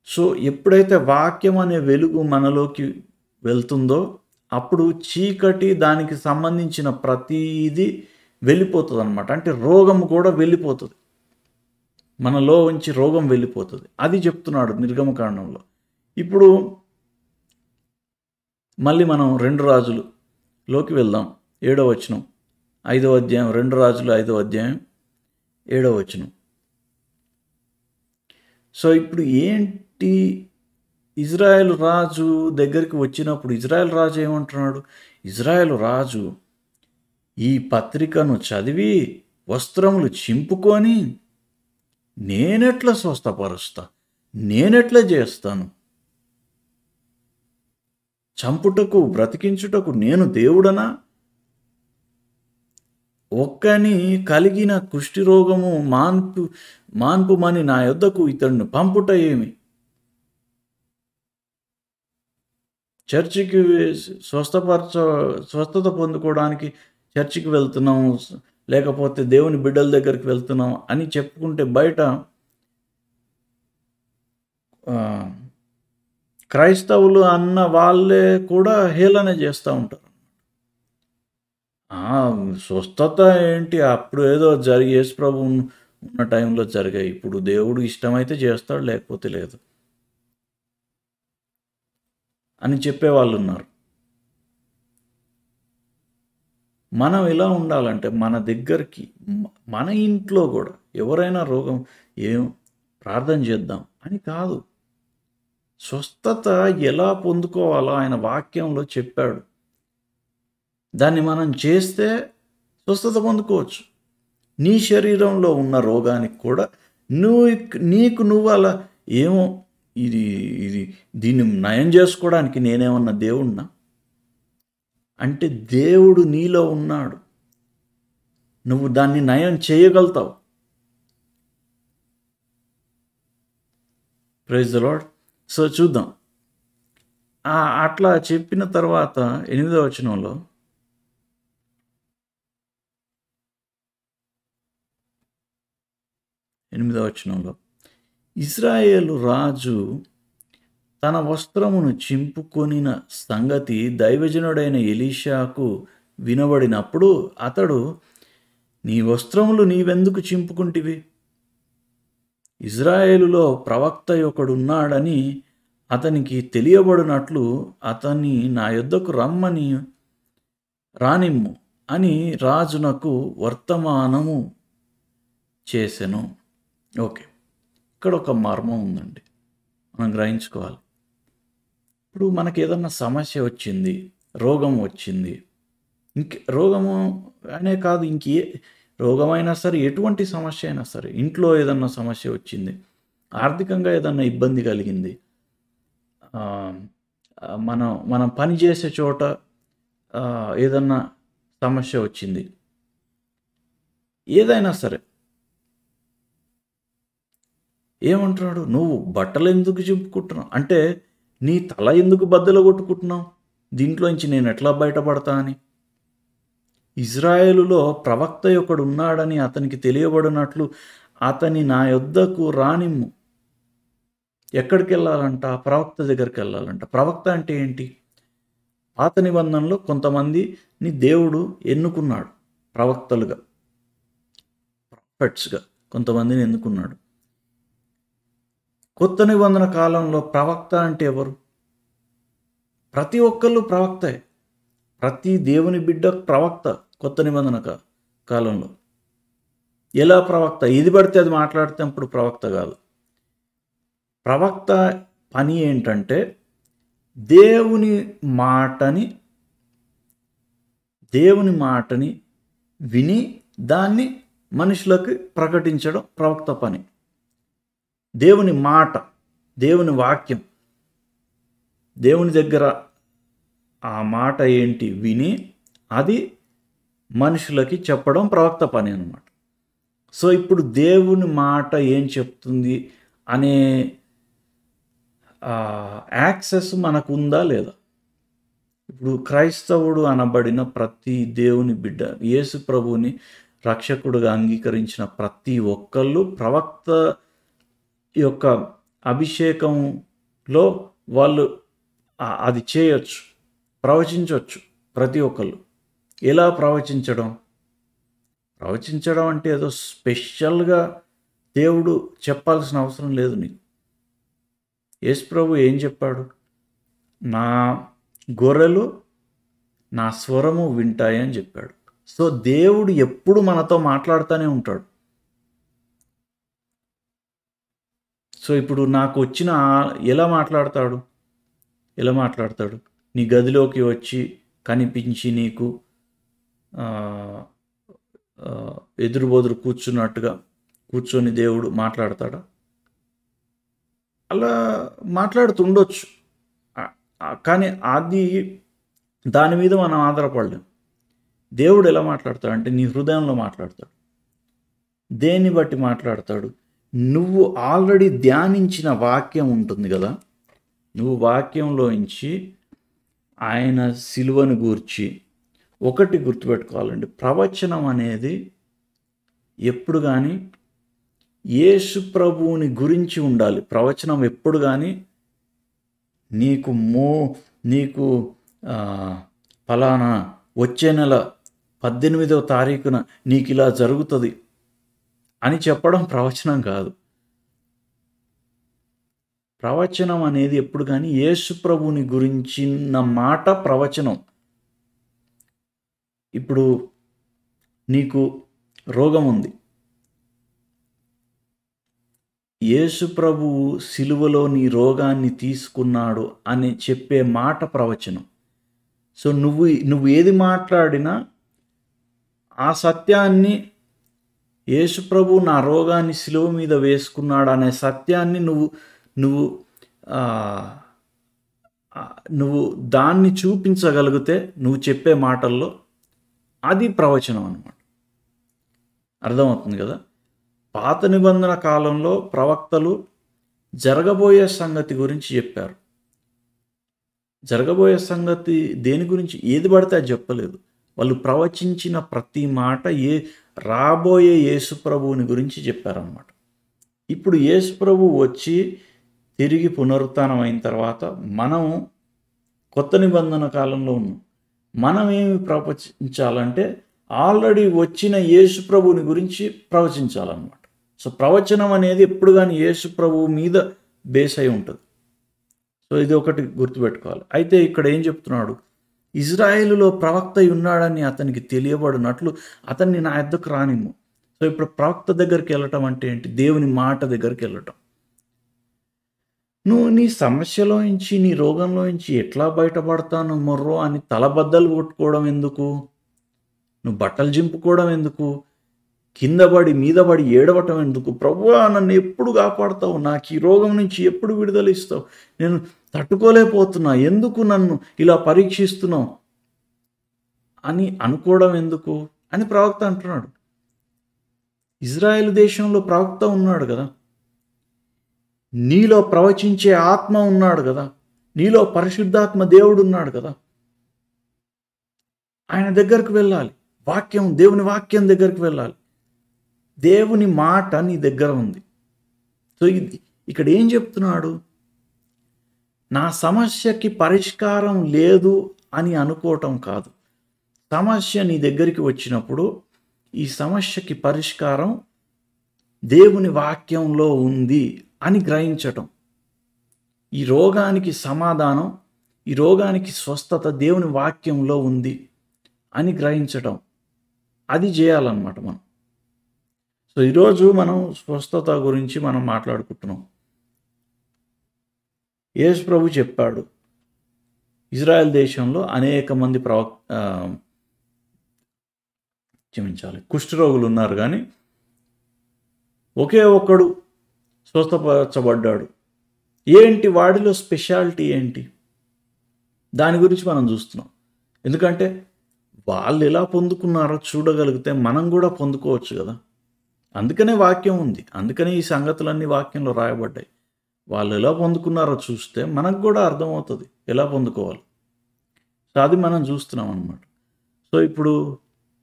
సో ఎప్పుడైతే వాక్యం అనే వెలుగు మనలోకి వెళ్తుందో అప్పుడు చీకటి, దానికి సంబంధించిన ప్రతిదీ వెళ్ళిపోతుంది అన్నమాట. అంటే రోగం కూడా వెళ్ళిపోతుంది, మనలో ఉంచి రోగం వెళ్ళిపోతుంది. అది చెప్తున్నాడు నిర్గమకాండంలో. ఇప్పుడు మళ్ళీ మనం 2 రాజులలోకి వెళ్దాం. 7వ వచనం, 5వ అధ్యాయం. 2 రాజులు 5వ అధ్యాయం 7వ వచనం. సో ఇప్పుడు ఏంటి? ఇజ్రాయేల్ రాజు దగ్గరికి వచ్చినప్పుడు ఇజ్రాయేల్ రాజు ఏమంటున్నాడు? ఇజ్రాయేల్ రాజు ఈ పత్రికను చదివి వస్త్రములు చింపుకొని, నేనెట్లా స్వస్థపరుస్తా, నేనెట్లా చేస్తాను, చంపుటకు బ్రతికించుటకు నేను దేవుడనా, ఒక్కని కలిగిన కుష్ఠిరోగము మాన్పుమని నా యొద్దకు ఇతడును పంపుట ఏమి? చర్చికి స్వస్థత పొందుకోవడానికి చర్చికి వెళ్తున్నాం, లేకపోతే దేవుని బిడ్డల దగ్గరికి వెళ్తున్నాం అని చెప్పుకుంటే బయట క్రైస్తవులు అన్న వాళ్ళే కూడా హేళన చేస్తూ ఉంటారు. స్వస్థత ఏంటి, అప్పుడు ఏదో యేసు ప్రభు ఉన్న టైంలో జరిగాయి, ఇప్పుడు దేవుడు ఇష్టమైతే చేస్తాడు, లేకపోతే లేదు అని చెప్పేవాళ్ళు ఉన్నారు. మనం ఎలా ఉండాలంటే మన దగ్గరికి, మన ఇంట్లో కూడా ఎవరైనా రోగం ప్రార్థన చేద్దాం అని కాదు, స్వస్థత ఎలా పొందుకోవాలో ఆయన వాక్యంలో చెప్పాడు. దాన్ని మనం చేస్తే స్వస్థత పొందుకోవచ్చు. నీ శరీరంలో ఉన్న రోగానికి కూడా నువ్వు అలా ఏమో దీన్ని నయం చేసుకోవడానికి నేనేమన్నా దేవుణ్ణా అంటే, దేవుడు నీలో ఉన్నాడు, నువ్వు దాన్ని నయం చేయగలుగుతావు. Praise the Lord. సో చూద్దాం. అట్లా చెప్పిన తర్వాత 8వ వచనంలో, ఇశ్రాయేలు రాజు తన వస్త్రమును చింపుకొనిన సంగతి దైవజనుడైన ఎలీషాకు వినబడినప్పుడు అతడు, నీ వస్త్రములు నీవెందుకు చింపుకుంటివి? ఇజ్రాయేలులో ప్రవక్త ఒకడున్నాడని అతనికి తెలియబడినట్లు అతన్ని నా యొద్దకు రానిమ్ము అని రాజునకు వర్తమానము చేసెను. ఓకే, ఇక్కడ ఒక మర్మం ఉందండి, మనం గ్రహించుకోవాలి. ఇప్పుడు మనకి ఏదన్నా సమస్య వచ్చింది, రోగం వచ్చింది, రోగము అనే కాదు, రోగమైనా సరే, ఎటువంటి సమస్య అయినా సరే, ఇంట్లో ఏదన్నా సమస్య వచ్చింది, ఆర్థికంగా ఏదన్నా ఇబ్బంది కలిగింది, మనం పనిచేసే చోట ఏదన్నా సమస్య వచ్చింది, ఏదైనా సరే, ఏమంటున్నాడు? నువ్వు బట్టలు ఎందుకు చింపుకుంటున్నావు అంటే, నీ తల ఎందుకు బద్దలు కొట్టుకుంటున్నావు, దీంట్లోంచి నేను ఎట్లా బయటపడతా అని. ఇజ్రాయేలులో ప్రవక్త ఒకడు ఉన్నాడని అతనికి తెలియబడినట్లు అతని నా యొద్దకు రానిమ్ము. ఎక్కడికి వెళ్ళాలంట? ప్రవక్త దగ్గరికి వెళ్ళాలంట. ప్రవక్త అంటే ఏంటి? పాత నిబంధనలో కొంతమందిని దేవుడు ఎన్నుకున్నాడు ప్రవక్తలుగా, ప్రాఫెట్స్గా కొంతమందిని ఎన్నుకున్నాడు. కొత్త నిబంధన కాలంలో ప్రవక్త అంటే ఎవరు? ప్రతి ఒక్కళ్ళు ప్రవక్తే. ప్రతి దేవుని బిడ్డ ప్రవక్త కొత్త నిబంధన కాలంలో. ఎలా ప్రవక్త? ఇది పడితే అది మాట్లాడితే అప్పుడు ప్రవక్త కాదు. ప్రవక్త పని ఏంటంటే, దేవుని మాటని విని దాన్ని మనుషులకు ప్రకటించడం ప్రవక్త పని. దేవుని మాట, దేవుని వాక్యం, దేవుని దగ్గర ఆ మాట ఏంటి విని అది మనుషులకి చెప్పడం ప్రవక్త పని అన్నమాట. సో ఇప్పుడు దేవుని మాట ఏం చెప్తుంది అనే యాక్సెస్ మనకు ఉందా లేదా? ఇప్పుడు క్రైస్తవుడు అనబడిన ప్రతి దేవుని బిడ్డ, యేసు ప్రభువుని రక్షకుడుగా అంగీకరించిన ప్రతి ఒక్కళ్ళు ప్రవక్త యొక్క అభిషేకంలో వాళ్ళు అది చేయొచ్చు, ప్రవచించవచ్చు. ప్రతి ఒక్కళ్ళు ఎలా ప్రవచించడం అంటే ఏదో స్పెషల్గా దేవుడు చెప్పాల్సిన అవసరం లేదు నీకు. యేసు ప్రభు ఏం చెప్పాడు? నా గొర్రెలు నా స్వరము వింటాయి అని చెప్పాడు. సో దేవుడు ఎప్పుడు మనతో మాట్లాడుతూనే ఉంటాడు. సో ఇప్పుడు నాకు వచ్చిన ఎలా మాట్లాడతాడు? నీ గదిలోకి వచ్చి కనిపించి నీకు ఎదురుబోదురు కూర్చొని దేవుడు మాట్లాడతాడా? అలా మాట్లాడుతుండొచ్చు, కానీ దాని మీద మనం ఆధారపడలేం. దేవుడు ఎలా మాట్లాడతాడు అంటే నీ హృదయంలో మాట్లాడతాడు. దేన్ని బట్టి మాట్లాడతాడు? నువ్వు ఆల్రెడీ ధ్యానించిన వాక్యం ఉంటుంది కదా, నువ్వు వాక్యంలోంచి ఆయన సిలువను గూర్చి ఒకటి గుర్తుపెట్టుకోవాలండి, ప్రవచనం అనేది ఎప్పుడు కానీ యేసు ప్రభువుని గురించి ఉండాలి. ప్రవచనం ఎప్పుడు కానీ నీకు ఫలానా వచ్చే నెల 18వ తారీఖున నీకు ఇలా జరుగుతుంది అని చెప్పడం ప్రవచనం కాదు. ప్రవచనం అనేది ఎప్పుడు కానీ యేసు ప్రభువుని గురించిన మాట ప్రవచనం. ఇప్పుడు నీకు రోగం ఉంది, యేసు ప్రభువు సిలువలో నీ రోగాన్ని తీసుకున్నాడు అని చెప్పే మాట ప్రవచనం. సో నువ్వు ఏది మాట్లాడినా ఆ సత్యాన్ని, యేసు ప్రభువు నా రోగాన్ని సిలువ మీద వేసుకున్నాడు అనే సత్యాన్ని నువ్వు దాన్ని చూపించగలిగితే నువ్వు చెప్పే మాటల్లో అది ప్రవచనం అన్నమాట. అర్థమవుతుంది కదా? పాత నిబంధన కాలంలో ప్రవక్తలు జరగబోయే సంగతి గురించి చెప్పారు. జరగబోయే సంగతి దేని గురించి ఏది పడితే అది చెప్పలేదు. వాళ్ళు ప్రవచించిన ప్రతి మాట రాబోయే యేసు ప్రభువుని గురించి చెప్పారన్నమాట. ఇప్పుడు యేసు ప్రభువు వచ్చి తిరిగి పునరుత్థానం అయిన తర్వాత మనం కొత్త నిబంధన కాలంలో ఉన్నాం. మనం ఏమి ప్రవచించాలంటే ఆల్రెడీ వచ్చిన యేసు ప్రభువుని గురించి ప్రవచించాలన్నమాట. సో ప్రవచనం అనేది ఎప్పుడు కానీ యేసు ప్రభువు మీద బేస్ అయి ఉంటుంది. సో ఇది ఒకటి గుర్తుపెట్టుకోవాలి. అయితే ఇక్కడ ఏం చెప్తున్నాడు, ఇజ్రాయేలులో ప్రవక్త ఉన్నాడని అతనికి తెలియబడినట్లు అతన్ని నా యొద్దకు రానిమ్ము. సో ఇప్పుడు ప్రవక్త దగ్గరికి వెళ్ళటం అంటే ఏంటి? దేవుని మాట దగ్గరికి వెళ్ళటం. నువ్వు నీ సమస్యలోంచి, నీ రోగంలోంచి ఎట్లా బయటపడతాను మొర్రో అని తలబద్దలు కొట్టుకోవడం ఎందుకు? నువ్వు బట్టలు జింపుకోవడం ఎందుకు? కింద పడి మీద పడి ఏడవటం ఎందుకు? ప్రభువా నన్ను ఎప్పుడు కాపాడుతావు? నాకు ఈ రోగం నుంచి ఎప్పుడు విడుదల ఇస్తావు? నేను తట్టుకోలేకపోతున్నా, ఎందుకు నన్ను ఇలా పరీక్షిస్తున్నావు అని అనుకోవడం ఎందుకు అని ప్రవక్త అంటున్నాడు. ఇజ్రాయెల్ దేశంలో ప్రవక్త ఉన్నాడు కదా, నీలో ప్రవచించే ఆత్మ ఉన్నాడు కదా, నీలో పరిశుద్ధాత్మ దేవుడు ఉన్నాడు కదా, ఆయన దగ్గరకు వెళ్ళాలి. దేవుని వాక్యం దగ్గరికి వెళ్ళాలి. దేవుని మాట నీ దగ్గర ఉంది. సో ఇక్కడ ఏం చెప్తున్నాడు? నా సమస్యకి పరిష్కారం లేదు అని అనుకోవటం కాదు. సమస్య నీ దగ్గరికి వచ్చినప్పుడు ఈ సమస్యకి పరిష్కారం దేవుని వాక్యంలో ఉంది అని గ్రహించటం. ఈ రోగానికి సమాధానం, ఈ రోగానికి స్వస్థత దేవుని వాక్యంలో ఉంది అని గ్రహించటం, అది చేయాలన్నమాట మనం. సో ఈరోజు మనం స్వస్థత గురించి మనం మాట్లాడుకుంటున్నాం. యేసు ప్రభు చెప్పాడు, ఇజ్రాయెల్ దేశంలో అనేక మంది కుష్ఠరోగులు ఉన్నారు, కానీ ఒకే ఒక్కడు స్వస్థపరచబడ్డాడు. ఏంటి వాడిలో స్పెషాలిటీ ఏంటి? దాని గురించి మనం చూస్తున్నాం. ఎందుకంటే వాళ్ళు ఎలా పొందుకున్నారో చూడగలిగితే మనం కూడా పొందుకోవచ్చు కదా. అందుకనే వాక్యం ఉంది, అందుకనే ఈ సంగతులన్నీ వాక్యంలో రాయబడ్డాయి. వాళ్ళు ఎలా పొందుకున్నారో చూస్తే మనకు కూడా అర్థమవుతుంది ఎలా పొందుకోవాలి. సో అది మనం చూస్తున్నాం అన్నమాట. సో ఇప్పుడు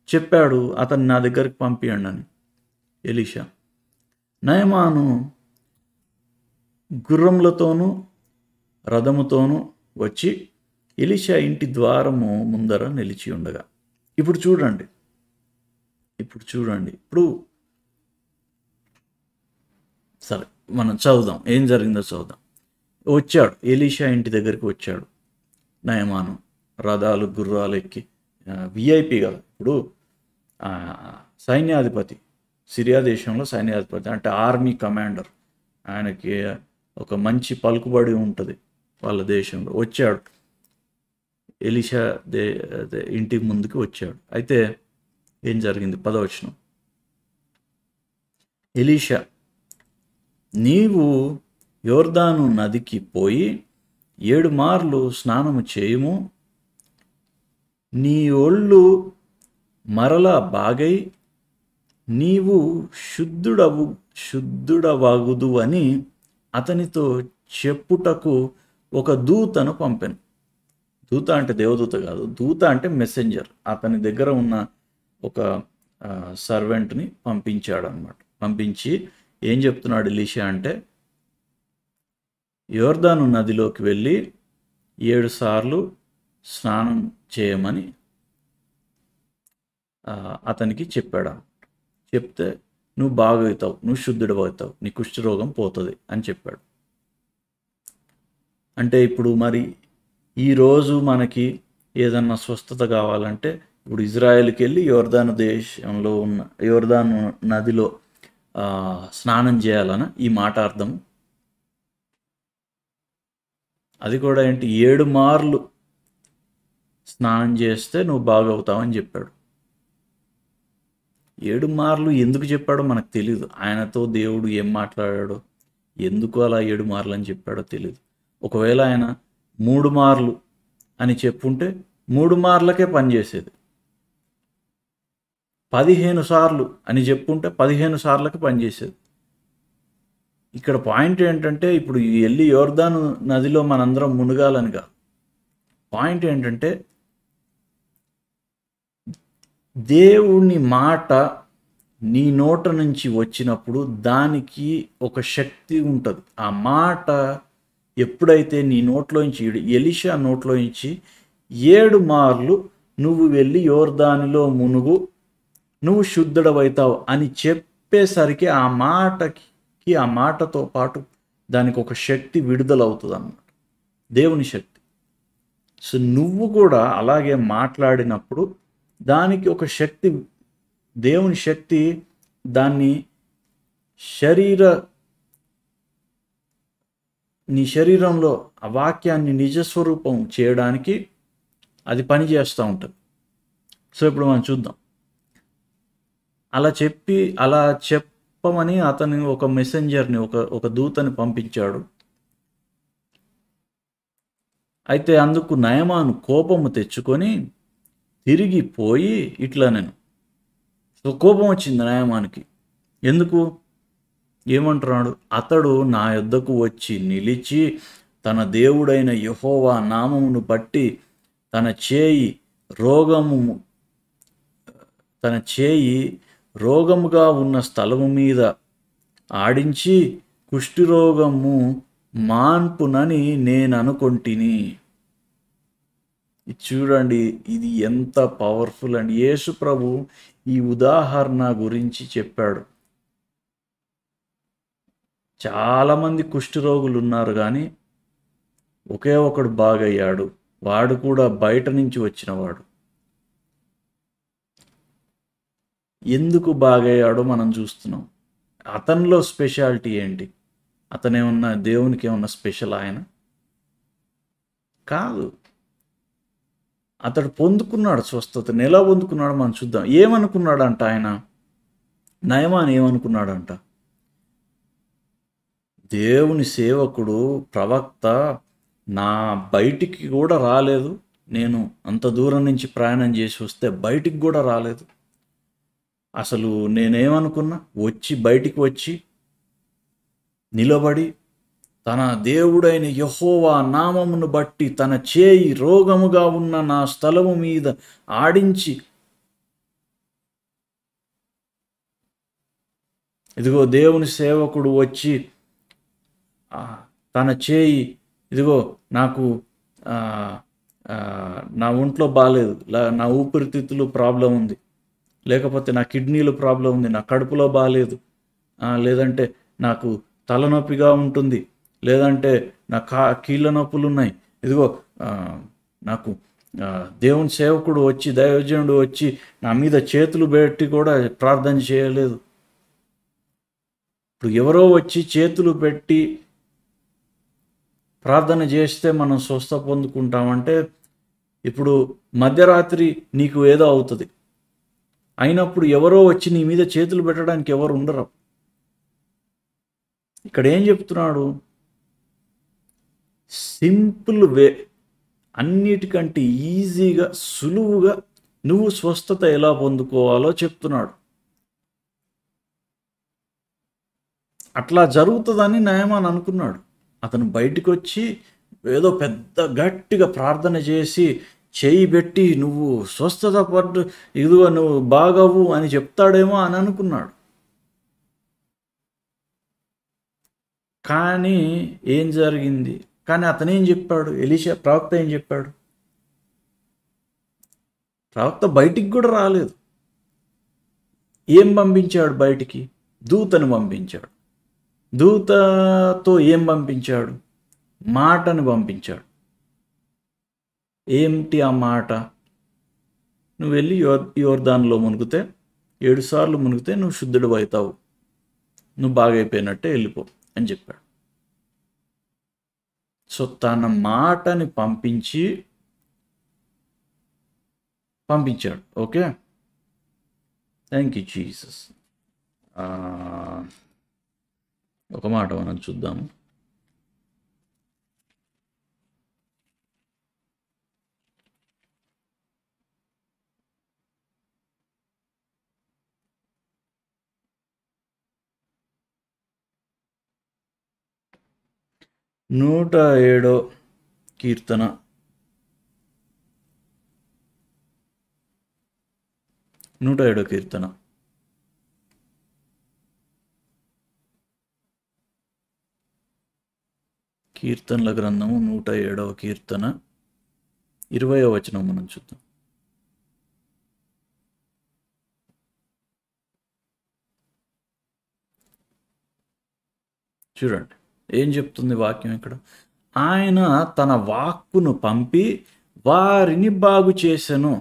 చెప్పాడు, అతన్ని నా దగ్గరికి పంపియండి అని ఎలీషా. నయమాను గుర్రములతోనూ రథముతోనూ వచ్చి ఎలీషా ఇంటి ద్వారము ముందర నిలిచి ఉండగా. ఇప్పుడు చూడండి, ఇప్పుడు సరే మనం చదువుదాం, ఏం జరిగిందో చదువుదాం. వచ్చాడు, ఎలీషా ఇంటి దగ్గరికి వచ్చాడు నయమాను, రథాలు గుర్రాలు ఎక్కి, విఐపి కదా. ఇప్పుడు సైన్యాధిపతి, సిరియా దేశంలో సైన్యాధిపతి అంటే ఆర్మీ కమాండర్, ఆయనకి ఒక మంచి పలుకుబడి ఉంటుంది వాళ్ళ దేశంలో. వచ్చాడు ఎలీషా ఇంటి ముందుకు వచ్చాడు. అయితే ఏం జరిగింది? 10వ వచనం. ఎలీషా, నీవు యోర్దాను నదికి పోయి 7 మార్లు స్నానము చేయుము, నీ ఒళ్ళు మరలా బాగై నీవు శుద్ధుడవగుదు అని అతనితో చెప్పుటకు ఒక దూతను పంపెను. దూత అంటే దేవదూత కాదు, దూత అంటే మెసెంజర్. అతని దగ్గర ఉన్న ఒక సర్వెంట్ని పంపించాడు అనమాట. పంపించి ఏం చెప్తున్నాడు ఎలీషా అంటే, యోర్దాను నదిలోకి వెళ్ళి 7 సార్లు స్నానం చేయమని అతనికి చెప్పాడు. చెప్తే నువ్వు బాగవుతావు, నువ్వు శుద్ధుడవుతావు, నీ కుష్ఠరోగం పోతుంది అని చెప్పాడు. అంటే ఇప్పుడు మరి ఈరోజు మనకి ఏదన్నా స్వస్థత కావాలంటే ఇప్పుడు ఇజ్రాయెల్కి వెళ్ళి యోర్దాను దేశంలో ఉన్న యోర్దాను నదిలో స్నానం చేయాలన్న ఈ మాట అర్థం. అది కూడా ఏంటి, 7 మార్లు స్నానం చేస్తే నువ్వు బాగవుతావని చెప్పాడు. 7 మార్లు ఎందుకు చెప్పాడో మనకు తెలియదు. ఆయనతో దేవుడు ఏం మాట్లాడాడో, ఎందుకు అలా 7 మార్లు అని చెప్పాడో తెలియదు. ఒకవేళ ఆయన 3 మార్లు అని చెప్పుంటే 3 మార్లకే పనిచేసేది. 15 సార్లు అని చెప్పుంటే 15 సార్లకి పనిచేసేది. ఇక్కడ పాయింట్ ఏంటంటే, ఇప్పుడు వెళ్ళి యోర్దాను నదిలో మనందరం మునగాలని కాదు. పాయింట్ ఏంటంటే, దేవుని మాట నీ నోట నుంచి వచ్చినప్పుడు దానికి ఒక శక్తి ఉంటుంది. ఆ మాట ఎప్పుడైతే నీ నోట్లోంచి, ఎలీషా నోట్లోంచి 7 మార్లు నువ్వు వెళ్ళి యోర్దానులో మునుగు, నువ్వు శుద్ధుడవైతావు అని చెప్పేసరికి ఆ మాటతో పాటు దానికి ఒక శక్తి విడుదలవుతుంది అన్నమాట, దేవుని శక్తి. సో నువ్వు కూడా అలాగే మాట్లాడినప్పుడు దానికి ఒక శక్తి, దేవుని శక్తి దాన్ని నీ శరీరంలో ఆ వాక్యాన్ని నిజస్వరూపం చేయడానికి అది పనిచేస్తూ ఉంటుంది. సో ఇప్పుడు మనం చూద్దాం. అలా చెప్పమని అతను ఒక మెసెంజర్ని, ఒక దూతని పంపించాడు. అయితే అందుకు నయమాను కోపము తెచ్చుకొని తిరిగి పోయి ఇట్లా సో కోపం వచ్చింది నయమానికి. ఎందుకు? ఏమంటున్నాడు? అతడు నా యొద్దకు వచ్చి నిలిచి తన దేవుడైన యెహోవా నామమును బట్టి తన చేయి రోగముగా ఉన్న స్థలము మీద ఆడించి కుష్ఠరోగము మాన్పునని నేను అనుకొంటిని. చూడండి, ఇది ఎంత పవర్ఫుల్ అండి. యేసు ప్రభు ఈ ఉదాహరణ గురించి చెప్పాడు. చాలామంది కుష్ఠరోగులు ఉన్నారు, కానీ ఒకే ఒకడు బాగయ్యాడు. వాడు కూడా బయట నుంచి వచ్చినవాడు. ఎందుకు బాగయ్యాడో మనం చూస్తున్నాం. అతనిలో స్పెషాలిటీ ఏంటి? అతనేమన్నా దేవునికి ఏమన్నా స్పెషల్ ఆయన? కాదు. అతడు పొందుకున్నాడు స్వస్థతని. ఎలా పొందుకున్నాడో మనం చూద్దాం. ఏమనుకున్నాడంట ఆయన? నయమాన్ ఏమనుకున్నాడంట? దేవుని సేవకుడు, ప్రవక్త నా బయటికి కూడా రాలేదు, నేను అంత దూరం నుంచి ప్రయాణం చేసి వస్తే బయటికి కూడా రాలేదు. అసలు నేనేమనుకున్నా, బయటికి వచ్చి నిలబడి తన దేవుడైన యెహోవా నామమును బట్టి తన చేయి రోగముగా ఉన్న నా స్థలము మీద ఆడించి, ఇదిగో దేవుని సేవకుడు వచ్చి తన చేయి, ఇదిగో నాకు నా ఒంట్లో బాగాలేదు, నా ఊపిరితిత్తులు ప్రాబ్లం ఉంది, లేకపోతే నా కిడ్నీలు ప్రాబ్లం ఉంది, నా కడుపులో బాగాలేదు, లేదంటే నాకు తలనొప్పిగా ఉంటుంది, లేదంటే నా కీళ్ళ నొప్పులు ఉన్నాయి, ఇదిగో నాకు దేవుని సేవకుడు వచ్చి, దైవజనుడు వచ్చి నా మీద చేతులు పెట్టి కూడా ప్రార్థన చేయలేదు. ఇప్పుడు ఎవరో వచ్చి చేతులు పెట్టి ప్రార్థన చేస్తే మనం స్వస్థ పొందుకుంటామంటే, ఇప్పుడు మధ్యరాత్రి నీకు ఏదో అవుతుంది అయినప్పుడు ఎవరో వచ్చి నీ మీద చేతులు పెట్టడానికి ఎవరు ఉండరు. ఇక్కడ ఏం చెప్తున్నాడు? సింపుల్ వే, అన్నిటికంటే ఈజీగా, సులువుగా నువ్వు స్వస్థత ఎలా పొందుకోవాలో చెప్తున్నాడు. అట్లా జరుగుతుందని నయమాన్ అనుకున్నాడు. అతను బయటికి వచ్చి ఏదో పెద్ద గట్టిగా ప్రార్థన చేసి చేయి పెట్టి నువ్వు స్వస్థత పడ్డు, ఇదిగో నువ్వు బాగవు అని చెప్తాడేమో అని అనుకున్నాడు. కానీ ఏం జరిగింది? కానీ అతనేం చెప్పాడు? ఎలీషా ప్రవక్త ఏం చెప్పాడు? ప్రవక్త బయటికి కూడా రాలేదు. ఏం పంపించాడు బయటికి? దూతను పంపించాడు. దూతతో ఏం పంపించాడు? మాటను పంపించాడు. ఏమిటి ఆ మాట? నువ్వు వెళ్ళి యోర్దానులో మునిగితే 7 సార్లు మునిగితే నువ్వు శుద్ధుడు అవుతావు, నువ్వు బాగైపోయినట్టే వెళ్ళిపో అని చెప్పాడు. సో తన మాటని పంపించాడు. Okay, thank you Jesus. ఒక మాట మనం చూద్దాము. నూట 7వ కీర్తన 107వ కీర్తన కీర్తనల గ్రంథము 107వ కీర్తన 20వ వచనం మనం చూద్దాం. చూడండి ఏం చెప్తుంది వాక్యం ఇక్కడ. ఆయన తన వాక్కును పంపి వారిని బాగు చేసెను.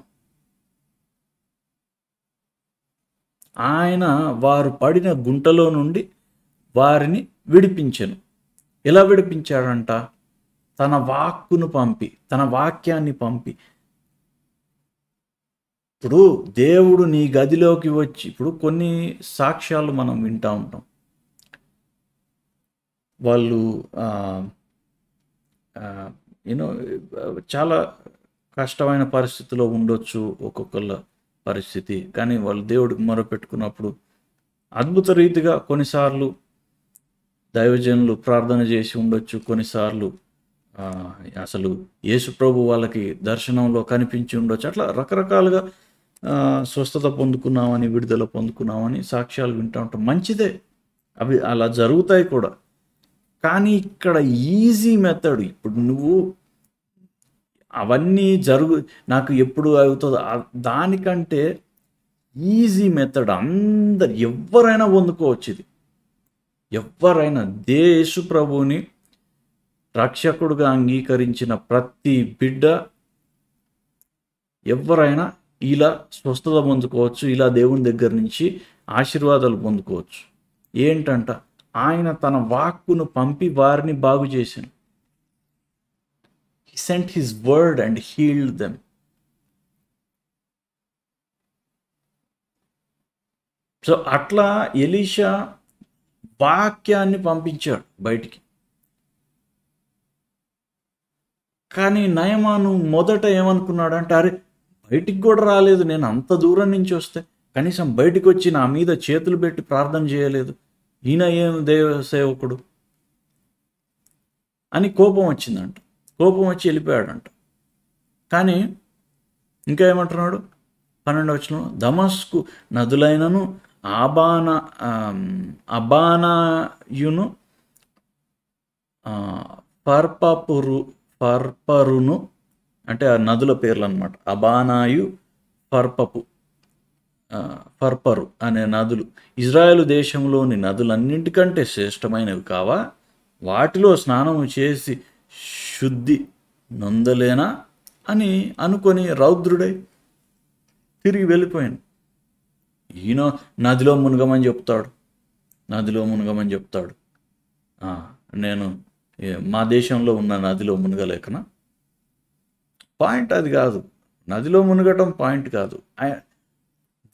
ఆయన వారు పడిన గుంటలో నుండి వారిని విడిపించెను. ఎలా విడిపించాడంట? తన వాక్కును పంపి, తన వాక్యాన్ని పంపి. ఇప్పుడు దేవుడు నీ గదిలోకి వచ్చి, ఇప్పుడు కొన్ని సాక్ష్యాలు మనం వింటూ ఉంటాం. వాళ్ళు యూనో చాలా కష్టమైన పరిస్థితిలో ఉండొచ్చు ఒక్కొక్కళ్ళ పరిస్థితి, కానీ వాళ్ళు దేవుడికి మొరపెట్టుకున్నప్పుడు అద్భుత రీతిగా కొన్నిసార్లు దైవజనులు ప్రార్థన చేసి ఉండొచ్చు, కొన్నిసార్లు అసలు యేసు ప్రభు వాళ్ళకి దర్శనంలో కనిపించి ఉండొచ్చు. అట్లా రకరకాలుగా స్వస్థత పొందుకున్నామని, విడుదల పొందుకున్నామని సాక్ష్యాలు వింటూ ఉంటాం. మంచిదే, అవి అలా జరుగుతాయి కూడా. కానీ ఇక్కడ ఈజీ మెథడ్, ఇప్పుడు నువ్వు అవన్నీ నాకు ఎప్పుడు అవుతుందో దానికంటే ఈజీ మెథడ్, ఎవరైనా పొందుకోవచ్చు. ఇది ఎవరైనా యేసు ప్రభువుని రక్షకుడుగా అంగీకరించిన ప్రతి బిడ్డ ఎవరైనా ఇలా స్వస్థత పొందుకోవచ్చు, ఇలా దేవుని దగ్గర నుంచి ఆశీర్వాదాలు పొందుకోవచ్చు. ఏంటంట? ఆయన తన వాక్కును పంపి వారిని బాగు చేశాను. He sent his word and healed them. So అట్లా ఎలీషా వాక్యాన్ని పంపించాడు బయటికి. కానీ నయమాను మొదట ఏమనుకున్నాడంటే, అరే బయటికి కూడా రాలేదు, నేను అంత దూరం నుంచి వస్తే కనీసం బయటికి వచ్చి నా మీద చేతులు పెట్టి ప్రార్థన చేయలేదు, ఈయన ఏం దేవ సేవకుడు అని కోపం వచ్చిందంట. కోపం వచ్చి వెళ్ళిపోయాడంట. కానీ ఇంకా ఏమంటున్నాడు 12వ వచనం, దమస్కు నదులైనను అబానాయును ఫర్పరును, అంటే ఆ నదుల పేర్లు అనమాట. అబానాయు, ఫర్పరు అనే నదులు ఇజ్రాయెలు దేశంలోని నదులన్నింటికంటే శ్రేష్టమైనవి కావా? వాటిలో స్నానము చేసి శుద్ధి నొందలేనా అని అనుకొని రౌద్రుడై తిరిగి వెళ్ళిపోయాను. ఈయన నదిలో మునగమని చెప్తాడు. నేను మా దేశంలో ఉన్న నదిలో మునగలేకనా? పాయింట్ అది కాదు. నదిలో మునగటం పాయింట్ కాదు.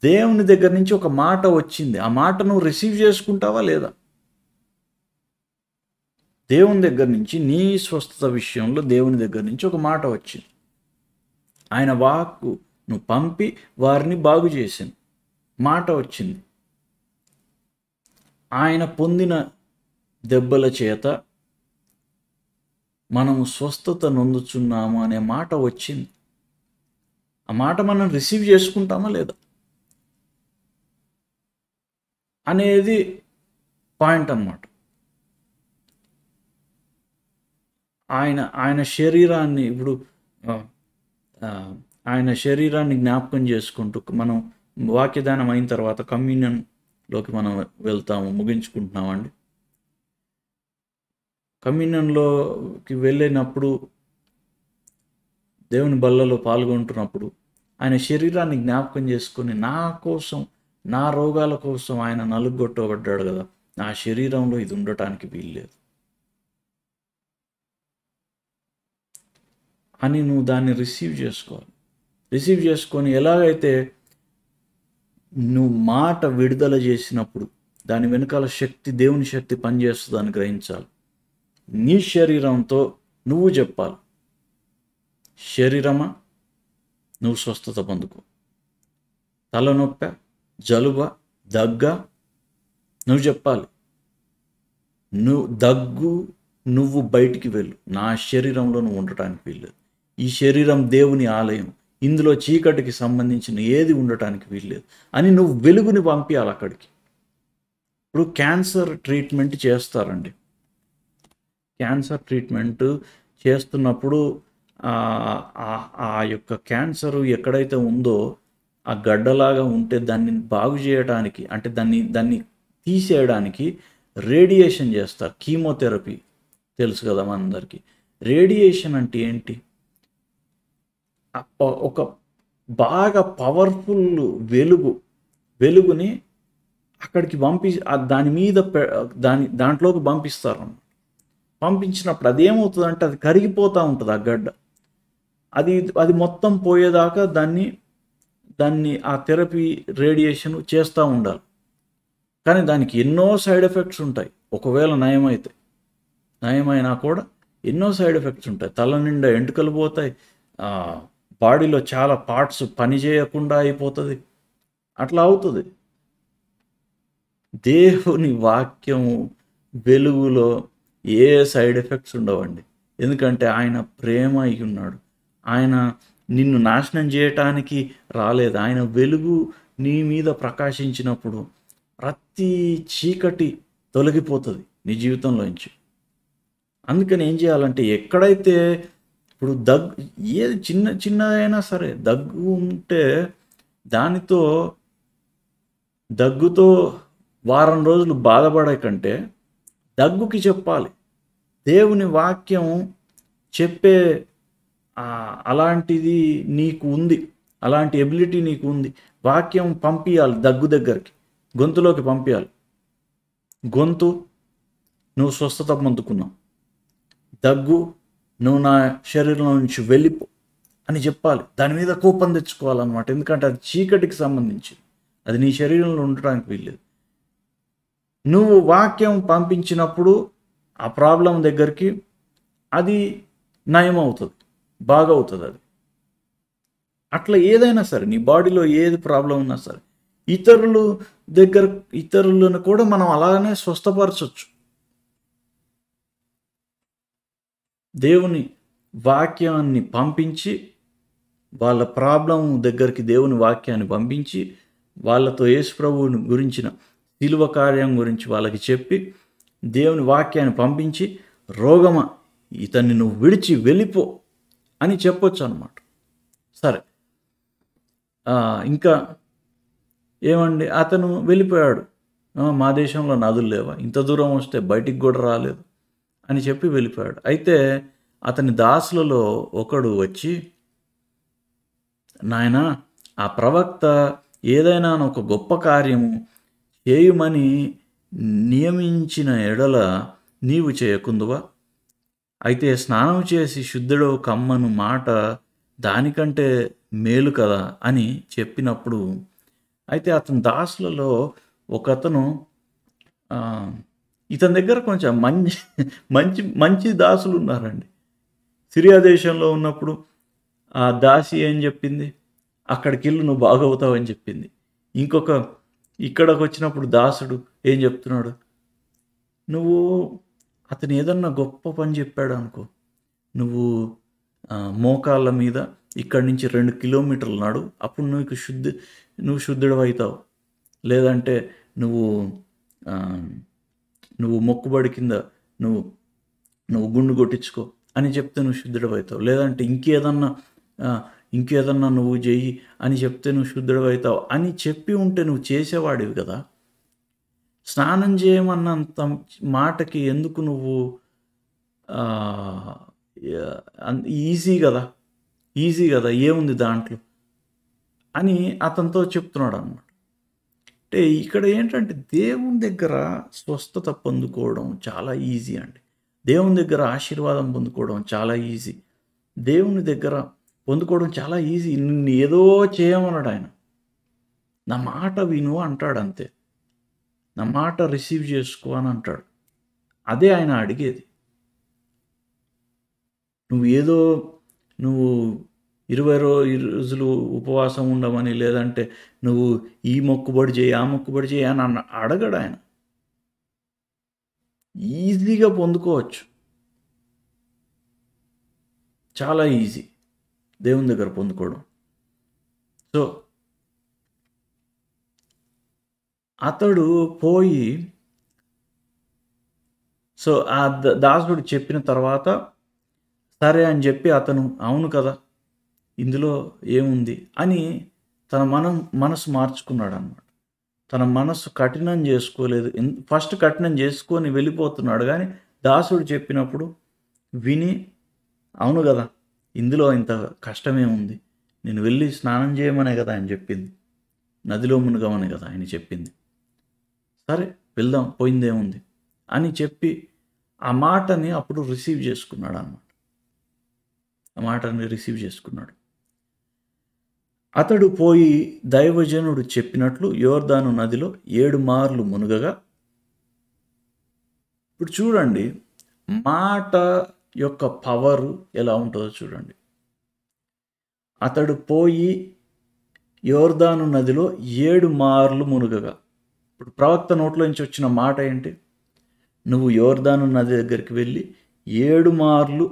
దేవుని దగ్గర నుంచి ఒక మాట వచ్చింది, ఆ మాట నువ్వు రిసీవ్ చేసుకుంటావా లేదా? దేవుని దగ్గర నుంచి, నీ స్వస్థత విషయంలో దేవుని దగ్గర నుంచి ఒక మాట వచ్చింది. ఆయన వాక్కు నువ్వు పంపి వారిని బాగు చేసింది, మాట వచ్చింది. ఆయన పొందిన దెబ్బల చేత మనము స్వస్థత నొందుచున్నాము అనే మాట వచ్చింది. ఆ మాట మనం రిసీవ్ చేసుకుంటామా లేదా అనేది పాయింట్ అన్నమాట. ఆయన శరీరాన్ని ఇప్పుడు ఆయన శరీరాన్ని జ్ఞాపకం చేసుకుంటూ మనం వాక్యదానం అయిన తర్వాత కమ్యూనియన్లోకి మనం వెళ్తాము, ముగించుకుంటున్నామండి. కమ్యూనియన్లోకి వెళ్ళినప్పుడు దేవుని బల్లలో పాల్గొంటున్నప్పుడు ఆయన శరీరాన్ని జ్ఞాపకం చేసుకొని నా కోసం, నా రోగాల కోసం ఆయన నలుగొట్టబడ్డాడు కదా, నా శరీరంలో ఇది ఉండటానికి వీల్లేదు అని నువ్వు దాన్ని రిసీవ్ చేసుకోవాలి. రిసీవ్ చేసుకొని ఎలాగైతే నువ్వు మాట విడుదల చేసినప్పుడు దాని వెనకాల శక్తి, దేవుని శక్తి పనిచేస్తుందని గ్రహించాలి. నీ శరీరంతో నువ్వు చెప్పాలి, శరీరమా నువ్వు స్వస్థత పొందుకో. తలనొప్ప, జలుబ, దగ్గ, నువ్వు చెప్పాలి, నువ్వు బయటికి వెళ్ళు, నా శరీరంలో నువ్వు ఉండటానికి వీల్లేదు. ఈ శరీరం దేవుని ఆలయం, ఇందులో చీకటికి సంబంధించిన ఏది ఉండటానికి వీల్లేదు అని నువ్వు వెలుగుని పంపించాలి అక్కడికి. ఇప్పుడు క్యాన్సర్ ట్రీట్మెంట్ చేస్తారండి. క్యాన్సర్ ట్రీట్మెంట్ చేస్తున్నప్పుడు ఆ యొక్క క్యాన్సరు ఎక్కడైతే ఉందో ఆ గడ్డలాగా ఉంటే దాన్ని బాగు చేయడానికి, అంటే దాన్ని తీసేయడానికి రేడియేషన్ చేస్తారు. కీమోథెరపీ తెలుసు కదా మనందరికీ. రేడియేషన్ అంటే ఏంటి? ఒక బాగా పవర్ఫుల్ వెలుగుని అక్కడికి దాని మీద దాంట్లోకి పంపిస్తారు. పంపించినప్పుడు అదేమవుతుందంటే అది కరిగిపోతూ ఉంటుంది ఆ గడ్డ. అది మొత్తం పోయేదాకా దాన్ని ఆ థెరపీ రేడియేషన్ చేస్తూ ఉండాలి. కానీ దానికి ఎన్నో సైడ్ ఎఫెక్ట్స్ ఉంటాయి. ఒకవేళ నయమైనా కూడా ఎన్నో సైడ్ ఎఫెక్ట్స్ ఉంటాయి. తల నిండా ఎంటుకలు పోతాయి, బాడీలో చాలా పార్ట్స్ పని చేయకుండా అయిపోతుంది, అట్లా అవుతుంది. దేవుని వాక్యము వెలుగులో ఏ సైడ్ ఎఫెక్ట్స్ ఉండవండి. ఎందుకంటే ఆయన ప్రేమ అయి ఉన్నాడు. ఆయన నిన్ను నాశనం చేయటానికి రాలేదు. ఆయన వెలుగు నీ మీద ప్రకాశించినప్పుడు ప్రతి చీకటి తొలగిపోతుంది నీ జీవితంలోంచి. అందుకని ఏం చేయాలంటే, ఎక్కడైతే ఇప్పుడు ఏది చిన్నదైనా సరే దగ్గు ఉంటే దగ్గుతో వారం రోజులు బాధపడే కంటే దగ్గుకి చెప్పాలి. దేవుని వాక్యం చెప్పే అలాంటిది నీకు ఉంది, అలాంటి ఎబిలిటీ నీకు ఉంది. వాక్యం పంపించాలి దగ్గు దగ్గరికి, గొంతులోకి పంపించాలి. గొంతు, నువ్వు స్వస్థత పొందుకున్నావు. దగ్గు, నువ్వు నా శరీరంలో నుంచి వెళ్ళిపో అని చెప్పాలి. దాని మీద కోపం తెచ్చుకోవాలన్నమాట. ఎందుకంటే అది చీకటికి సంబంధించి, అది నీ శరీరంలో ఉండడానికి వీల్లేదు. నువ్వు వాక్యం పంపించినప్పుడు ఆ ప్రాబ్లం దగ్గరికి అది నయం అవుతుంది, బాగా అవుతుంది. అది అట్లా ఏదైనా సరే, నీ బాడీలో ఏది ప్రాబ్లం ఉన్నా సరే, ఇతరులను కూడా మనం అలానే స్వస్థపరచవచ్చు. దేవుని వాక్యాన్ని పంపించి, వాళ్ళ ప్రాబ్లం దగ్గరికి దేవుని వాక్యాన్ని పంపించి, వాళ్ళతో యేసు ప్రభువుని గురించిన శిలువ కార్యం గురించి వాళ్ళకి చెప్పి, దేవుని వాక్యాన్ని పంపించి, రోగమా ఇతన్ని నువ్వు విడిచి వెళ్ళిపో అని చెప్పొచ్చు అన్నమాట. సరే, ఇంకా ఏమండి, అతను వెళ్ళిపోయాడు. మా దేశంలో నదులు లేవా, ఇంత దూరం వస్తే బయటికి కూడా రాలేదు అని చెప్పి వెళ్ళిపోయాడు. అయితే అతని దాసులలో ఒకడు వచ్చి, నాయనా, ఆ ప్రవక్త ఏదైనా ఒక గొప్ప కార్యము చేయుమని నియమించిన ఎడల నీవు చేయకుందువా? అయితే స్నానం చేసి శుద్ధుడు కమ్మను మాట దానికంటే మేలు కదా అని చెప్పినప్పుడు, అయితే అతని దాసులలో ఒకతను, ఇతని దగ్గర కొంచెం మంచి దాసులు ఉన్నారండి. సిరియా దేశంలో ఉన్నప్పుడు ఆ దాసి ఏం చెప్పింది, అక్కడికి వెళ్ళు నువ్వు బాగవుతావు అని చెప్పింది. ఇక్కడికి వచ్చినప్పుడు దాసుడు ఏం చెప్తున్నాడు, నువ్వు అతను ఏదన్నా గొప్ప పని చెప్పాడు అనుకో, నువ్వు మోకాళ్ళ మీద ఇక్కడి నుంచి 2 కిలోమీటర్లు నడు, అప్పుడు నువ్వు శుద్ధుడు అవుతావు. లేదంటే నువ్వు నువ్వు మొక్కుబడి కింద నువ్వు గుండు కొట్టించుకో అని చెప్తే నువ్వు శుద్ధుడు అవుతావు. లేదంటే ఇంకేదన్నా నువ్వు చెయ్యి అని చెప్తే నువ్వు శుద్ధుడు అవుతావు అని చెప్పి ఉంటే నువ్వు చేసేవాడివి కదా. స్నానం చేయమన్నంత మాటకి ఎందుకు నువ్వు ఈజీ కదా ఏముంది దాంట్లో అని అతనితో చెప్తున్నాడు అన్నమాట. అంటే ఇక్కడ ఏంటంటే దేవుని దగ్గర స్వస్థత పొందుకోవడం చాలా ఈజీ అండి. దేవుని దగ్గర ఆశీర్వాదం పొందుకోవడం చాలా ఈజీ. దేవుని దగ్గర పొందుకోవడం చాలా ఈజీ. నిన్ను ఏదో చేయమన్నాడు ఆయన. నా మాట విను అంటాడు అంతే. నా మాట రిసీవ్ చేసుకో అని అంటాడు. అదే ఆయన అడిగేది. నువ్వు 20 రోజులు ఉపవాసం ఉండమని, లేదంటే నువ్వు ఈ మొక్కుబడి చేయి ఆ మొక్కుబడి చేయి అని అడగడు ఆయన. ఈజీగా పొందుకోవచ్చు. చాలా ఈజీ దేవుని దగ్గర పొందుకోవడం. సో అతడు పోయి ఆ దాసుడు చెప్పిన తర్వాత సరే అని చెప్పి అతను అవును కదా ఇందులో ఏముంది అని తన మనసు మార్చుకున్నాడు అన్నమాట. తన మనసు కఠినం చేసుకోలేదు. ఫస్ట్ కఠినం చేసుకొని వెళ్ళిపోతున్నాడు, కానీ దాసుడు చెప్పినప్పుడు విని అవును కదా ఇందులో ఇంత కష్టమేముంది, నేను వెళ్ళి స్నానం చేయమనే కదా ఆయన చెప్పింది, నదిలో మునగమనే కదా ఆయన చెప్పింది, సరే వెళ్దాం పోయిందేముంది అని చెప్పి ఆ మాటని అప్పుడు రిసీవ్ చేసుకున్నాడు అన్నమాట. ఆ మాటని రిసీవ్ చేసుకున్నాడు. అతడు పోయి దైవజనుడు చెప్పినట్లు యోర్దాను నదిలో 7 మార్లు మునుగగా. ఇప్పుడు చూడండి మాట యొక్క పవరు ఎలా ఉంటుందో చూడండి. అతడు పోయి యోర్దాను నదిలో 7 మార్లు మునుగగా. ఇప్పుడు ప్రవక్త నోట్లో నుంచి వచ్చిన మాట ఏంటి? నువ్వు యోర్దాను నది దగ్గరికి వెళ్ళి 7 మార్లు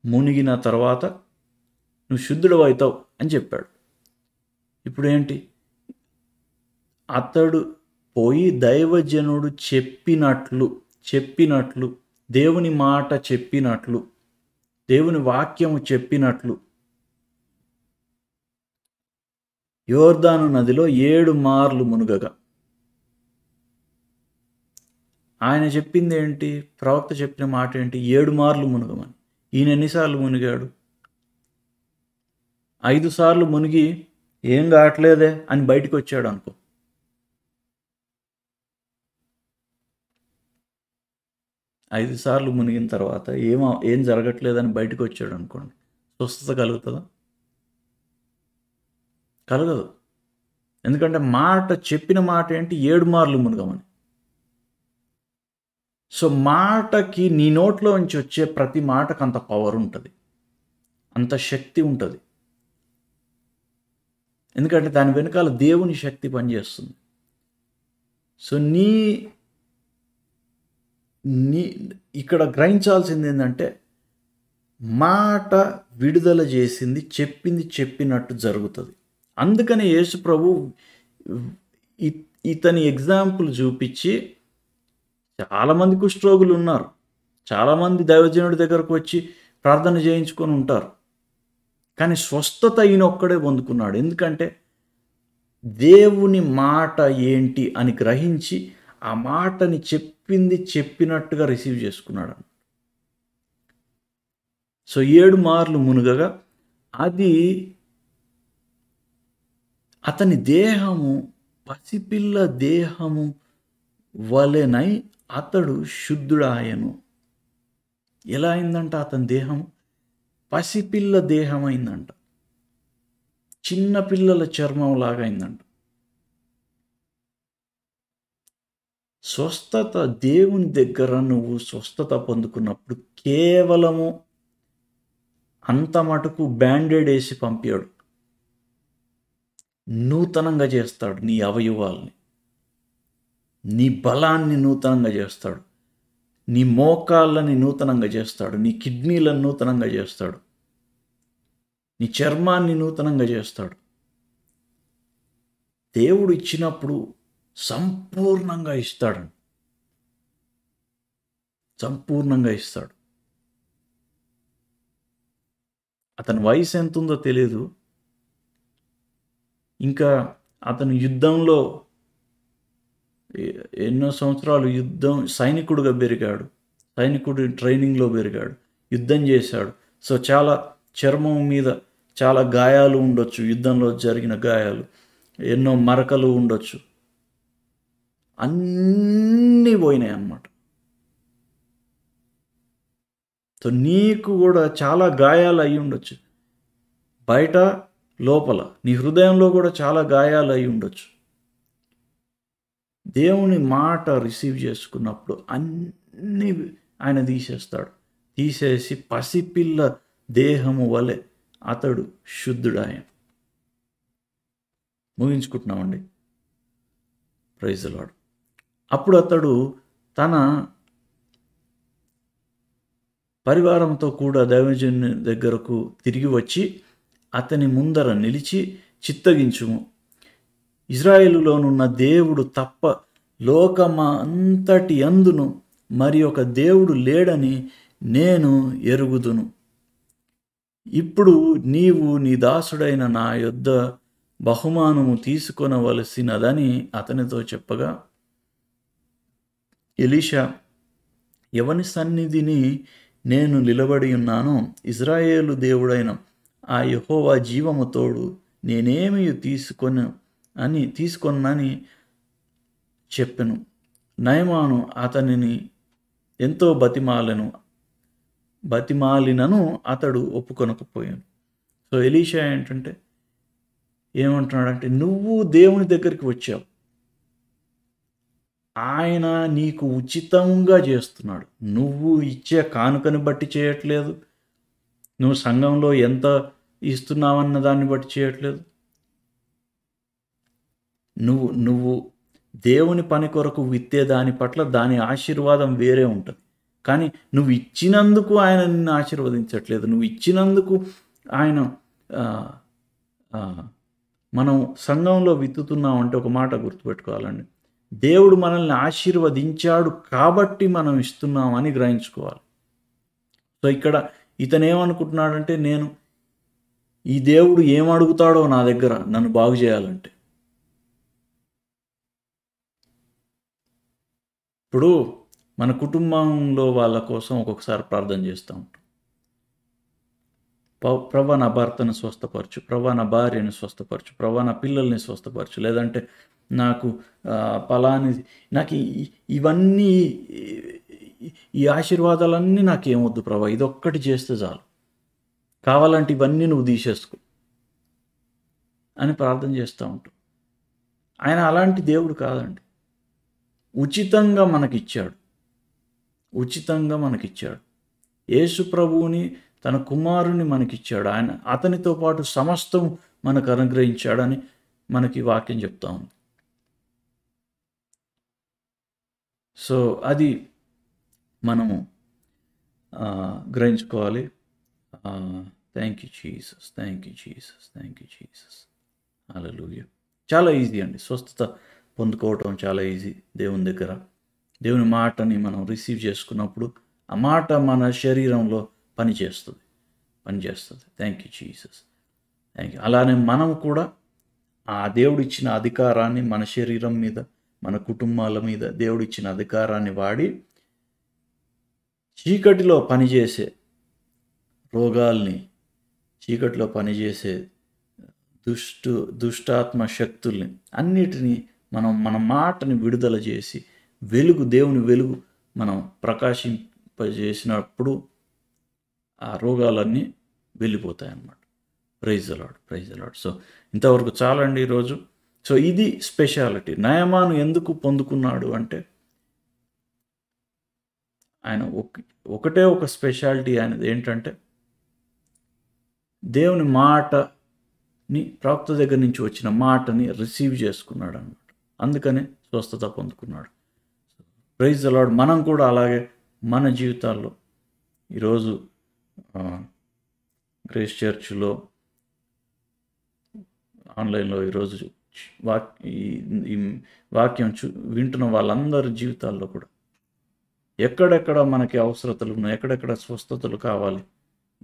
మునిగిన తర్వాత నువ్వు శుద్ధుడు అవుతావు అని చెప్పాడు. ఇప్పుడు ఏంటి? అతడు పోయి దైవజనుడు చెప్పినట్లు దేవుని మాట చెప్పినట్లు, దేవుని వాక్యము చెప్పినట్లు యోర్దాను నదిలో 7 మార్లు మునుగగా. ఆయన చెప్పింది ఏంటి? ప్రవక్త చెప్పిన మాట ఏంటి? 7 మార్లు మునుగమని. ఈయన ఎన్నిసార్లు మునిగాడు? 5 సార్లు మునిగి ఏం కావట్లేదే అని బయటికి వచ్చాడు అనుకో. ఐదు సార్లు మునిగిన తర్వాత ఏం జరగట్లేదని బయటకు వచ్చాడు అనుకోండి, స్వస్థత కలుగుతుందా? కలగదు. ఎందుకంటే చెప్పిన మాట ఏంటి? 7 మార్లు మునగమని. సో మాటకి నీ నోట్లో నుంచి వచ్చే ప్రతి మాటకు అంత పవర్ ఉంటుంది, అంత శక్తి ఉంటుంది. ఎందుకంటే దాని వెనకాల దేవుని శక్తి పనిచేస్తుంది. సో ఇక్కడ గ్రహించాల్సింది ఏంటంటే మాట విడుదల చేసింది, చెప్పింది చెప్పినట్టు జరుగుతుంది. అందుకని యేసు ప్రభు ఇతని ఎగ్జాంపుల్ చూపించి, చాలామంది కుష్ఠరోగులు ఉన్నారు, చాలామంది దైవజనుడి దగ్గరకు వచ్చి ప్రార్థన చేయించుకొని ఉంటారు, కానీ స్వస్థత ఈయన ఒక్కడే పొందుకున్నాడు. ఎందుకంటే దేవుని మాట ఏంటి అని గ్రహించి ఆ మాటని చెప్పింది చెప్పినట్టుగా రిసీవ్ చేసుకున్నాడు. సో 7 మార్లు మునుగగా అది అతని దేహము పసిపిల్ల దేహము వలెనై అతడు శుద్ధుడాయను. ఎలా అయిందంట? అతని దేహం పసిపిల్ల దేహం అయిందంట, చిన్న పిల్లల చర్మం లాగా అయిందంట. స్వస్థత దేవుని దగ్గర నువ్వు స్వస్థత పొందుకున్నప్పుడు కేవలము అంత మటుకు బ్యాండేడ్ వేసి పంపాడు, నూతనంగా చేస్తాడు. నీ అవయవాల్ని, నీ బలాన్ని నూతనంగా చేస్తాడు. నీ మోకాళ్ళని నూతనంగా చేస్తాడు, నీ కిడ్నీలను నూతనంగా చేస్తాడు, నీ చర్మాన్ని నూతనంగా చేస్తాడు. దేవుడు ఇచ్చినప్పుడు సంపూర్ణంగా ఇస్తాడు, సంపూర్ణంగా ఇస్తాడు. అతని వయసు ఎంత ఉందో తెలియదు. ఇంకా అతను యుద్ధంలో ఎన్నో సంవత్సరాలు సైనికుడిగా పెరిగాడు, సైనికుడి ట్రైనింగ్లో పెరిగాడు, యుద్ధం చేశాడు. సో చాలా చర్మం మీద చాలా గాయాలు ఉండొచ్చు, యుద్ధంలో జరిగిన గాయాలు, ఎన్నో మరకలు ఉండొచ్చు, అన్నీ పోయినాయి అన్నమాట. సో నీకు కూడా చాలా గాయాలు అయి ఉండొచ్చు, బయట లోపల నీ హృదయంలో కూడా చాలా గాయాలు అయి ఉండొచ్చు. దేవుని మాట రిసీవ్ చేసుకున్నప్పుడు అన్నీ ఆయన తీసేస్తాడు. తీసేసి పసిపిల్ల దేహము వలె అతడు శుద్ధుడాయ. ముగించుకుంటున్నామండి. Praise the Lord. అప్పుడు అతడు తన పరివారంతో కూడా దైవజనుని దగ్గరకు తిరిగి వచ్చి అతని ముందర నిలిచి, చిత్తగించుము, ఇజ్రాయేలులోనున్న దేవుడు తప్ప లోకమంతటి అందును మరి ఒక దేవుడు లేడని నేను ఎరుగుదును. ఇప్పుడు నీవు నీ దాసుడైన నా యొద్ద బహుమానము తీసుకొనవలసినదని అతనితో చెప్పగా, ఎలీషా, ఎవని సన్నిధిని నేను నిలబడి ఉన్నానో ఇజ్రాయేలు దేవుడైన ఆ యెహోవా జీవము తోడు నేనేమి తీసుకొన్నని చెప్పెను. నయమాను అతనిని ఎంతో బతిమాలినను అతడు ఒప్పుకొనకపోయాను. సో ఎలీషా ఏమంటున్నాడంటే, నువ్వు దేవుని దగ్గరికి వచ్చావు, ఆయన నీకు ఉచితంగా చేస్తున్నాడు. నువ్వు ఇచ్చే కానుకని బట్టి చేయట్లేదు, నువ్వు సంఘంలో ఎంత ఇస్తున్నావన్న దాన్ని బట్టి చేయట్లేదు. నువ్వు దేవుని పని కొరకు విత్తే దాని పట్ల దాని ఆశీర్వాదం వేరే ఉంటుంది. కానీ నువ్వు ఇచ్చినందుకు ఆయన నిన్ను ఆశీర్వదించట్లేదు. నువ్వు ఇచ్చినందుకు ఆయన మనం సంఘంలో విత్తుతున్నాం అంటే ఒక మాట గుర్తుపెట్టుకోవాలండి, దేవుడు మనల్ని ఆశీర్వదించాడు కాబట్టి మనం ఇస్తున్నాం అని గ్రహించుకోవాలి. సో ఇక్కడ ఇతను ఏమనుకుంటున్నాడంటే, నేను ఈ దేవుడు ఏమడుగుతాడో నా దగ్గర నన్ను బాగు చేయాలంటే. ఇప్పుడు మన కుటుంబంలో వాళ్ళ కోసం ఒక్కొక్కసారి ప్రార్థన చేస్తూ ఉంటాం. ప్రభా నా భర్తను స్వస్థపరచు, ప్రభా నా భార్యను స్వస్థపరచు, ప్రభా నా పిల్లల్ని స్వస్థపరచు, లేదంటే నాకు నాకు ఇవన్నీ ఈ ఆశీర్వాదాలన్నీ నాకేమొద్దు ప్రభా, ఇదొక్కటి చేస్తే చాలు, కావాలంటే ఇవన్నీ నువ్వు తీసేసుకో అని ప్రార్థన చేస్తూ ఉంటాం. ఆయన అలాంటి దేవుడు కాదండి. ఉచితంగా మనకిచ్చాడు. యేసు ప్రభువుని, తన కుమారుని మనకిచ్చాడు. అతనితో పాటు సమస్తం మనకు అనుగ్రహించాడని మనకి వాక్యం చెప్తా ఉంది. సో అది మనము గ్రహించుకోవాలి. Thank you Jesus. హల్లెలూయా. చాలా ఈజీ అండి, స్వస్థత పొందుకోవటం చాలా ఈజీ. దేవుని దగ్గర దేవుని మాటని మనం రిసీవ్ చేసుకున్నప్పుడు ఆ మాట మన శరీరంలో పనిచేస్తుంది. Thank you Jesus. అలానే మనం కూడా ఆ దేవుడిచ్చిన అధికారాన్ని మన శరీరం మీద, మన కుటుంబాల మీద దేవుడిచ్చిన అధికారాన్ని వాడి చీకటిలో పనిచేసే రోగాల్ని, చీకటిలో పనిచేసే దుష్టాత్మ శక్తుల్ని అన్నిటినీ మన మాటని విడుదల చేసి దేవుని వెలుగు మనం ప్రకాశింపజేసినప్పుడు ఆ రోగాలన్నీ వెళ్ళిపోతాయి అన్నమాట. Praise the Lord. సో ఇంతవరకు చాలండి ఈరోజు. సో ఇది స్పెషాలిటీ. నయమాను ఎందుకు పొందుకున్నాడు అంటే, ఆయన ఒకటే ఒక స్పెషాలిటీ ఆయనది ఏంటంటే, దేవుని మాటని, ప్రవక్త దగ్గర నుంచి వచ్చిన మాటని రిసీవ్ చేసుకున్నాడు అన్నమాట. అందుకనే స్వస్థత పొందుకున్నాడు. Praise the Lord. మనం కూడా అలాగే మన జీవితాల్లో ఈరోజు గ్రేస్ చర్చ్లో ఆన్లైన్లో ఈరోజు ఈ వాక్యం వింటున్న వాళ్ళందరి జీవితాల్లో కూడా ఎక్కడెక్కడ మనకి అవసరతలు ఉన్నాయి, ఎక్కడెక్కడ స్వస్థతలు కావాలి,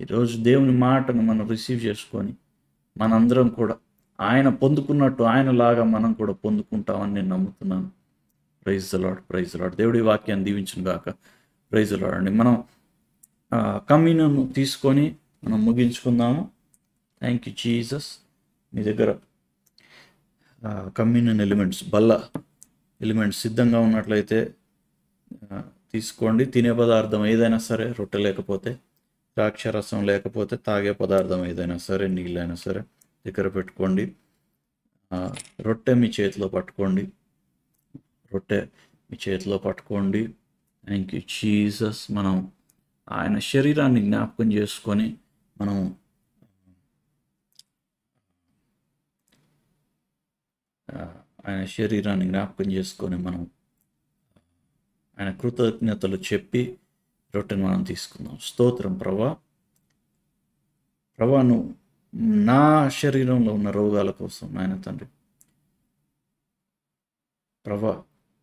ఈరోజు దేవుని మాటను మనం రిసీవ్ చేసుకొని మనందరం కూడా ఆయన పొందుకున్నట్టు ఆయనలాగా మనం కూడా పొందుకుంటామని నేను నమ్ముతున్నాను. Praise the Lord, praise the Lord. దేవుడి వాక్యాన్ని దీవించును గాక. ప్రైజ్ ద లార్డ్ అండి. మనం కమ్యూనియన్ తీసుకొని మనం ముగించుకుందాము. Thank you Jesus. మీ దగ్గర కమ్యూనియన్ ఎలిమెంట్స్, బల్ల ఎలిమెంట్స్ సిద్ధంగా ఉన్నట్లయితే తీసుకోండి. తినే పదార్థం ఏదైనా సరే, రొట్టె లేకపోతే, ద్రాక్షరసం లేకపోతే, తాగే పదార్థం ఏదైనా సరే, నీళ్ళైనా సరే దగ్గర పెట్టుకోండి. రొట్టె మీ చేతిలో పట్టుకోండి. రొట్టె మీ చేతిలో పట్టుకోండి. Thank you Jesus. మనం ఆయన శరీరాన్ని జ్ఞాపకం చేసుకొని మనం ఆయన శరీరాన్ని జ్ఞాపకం చేసుకొని మనం ఆయన కృతజ్ఞతలు చెప్పి రొట్టెను మనం తీసుకుందాం. స్తోత్రం ప్రభా. నువ్వు నా శరీరంలో ఉన్న రోగాల కోసం నాయన తండ్రి ప్రభా,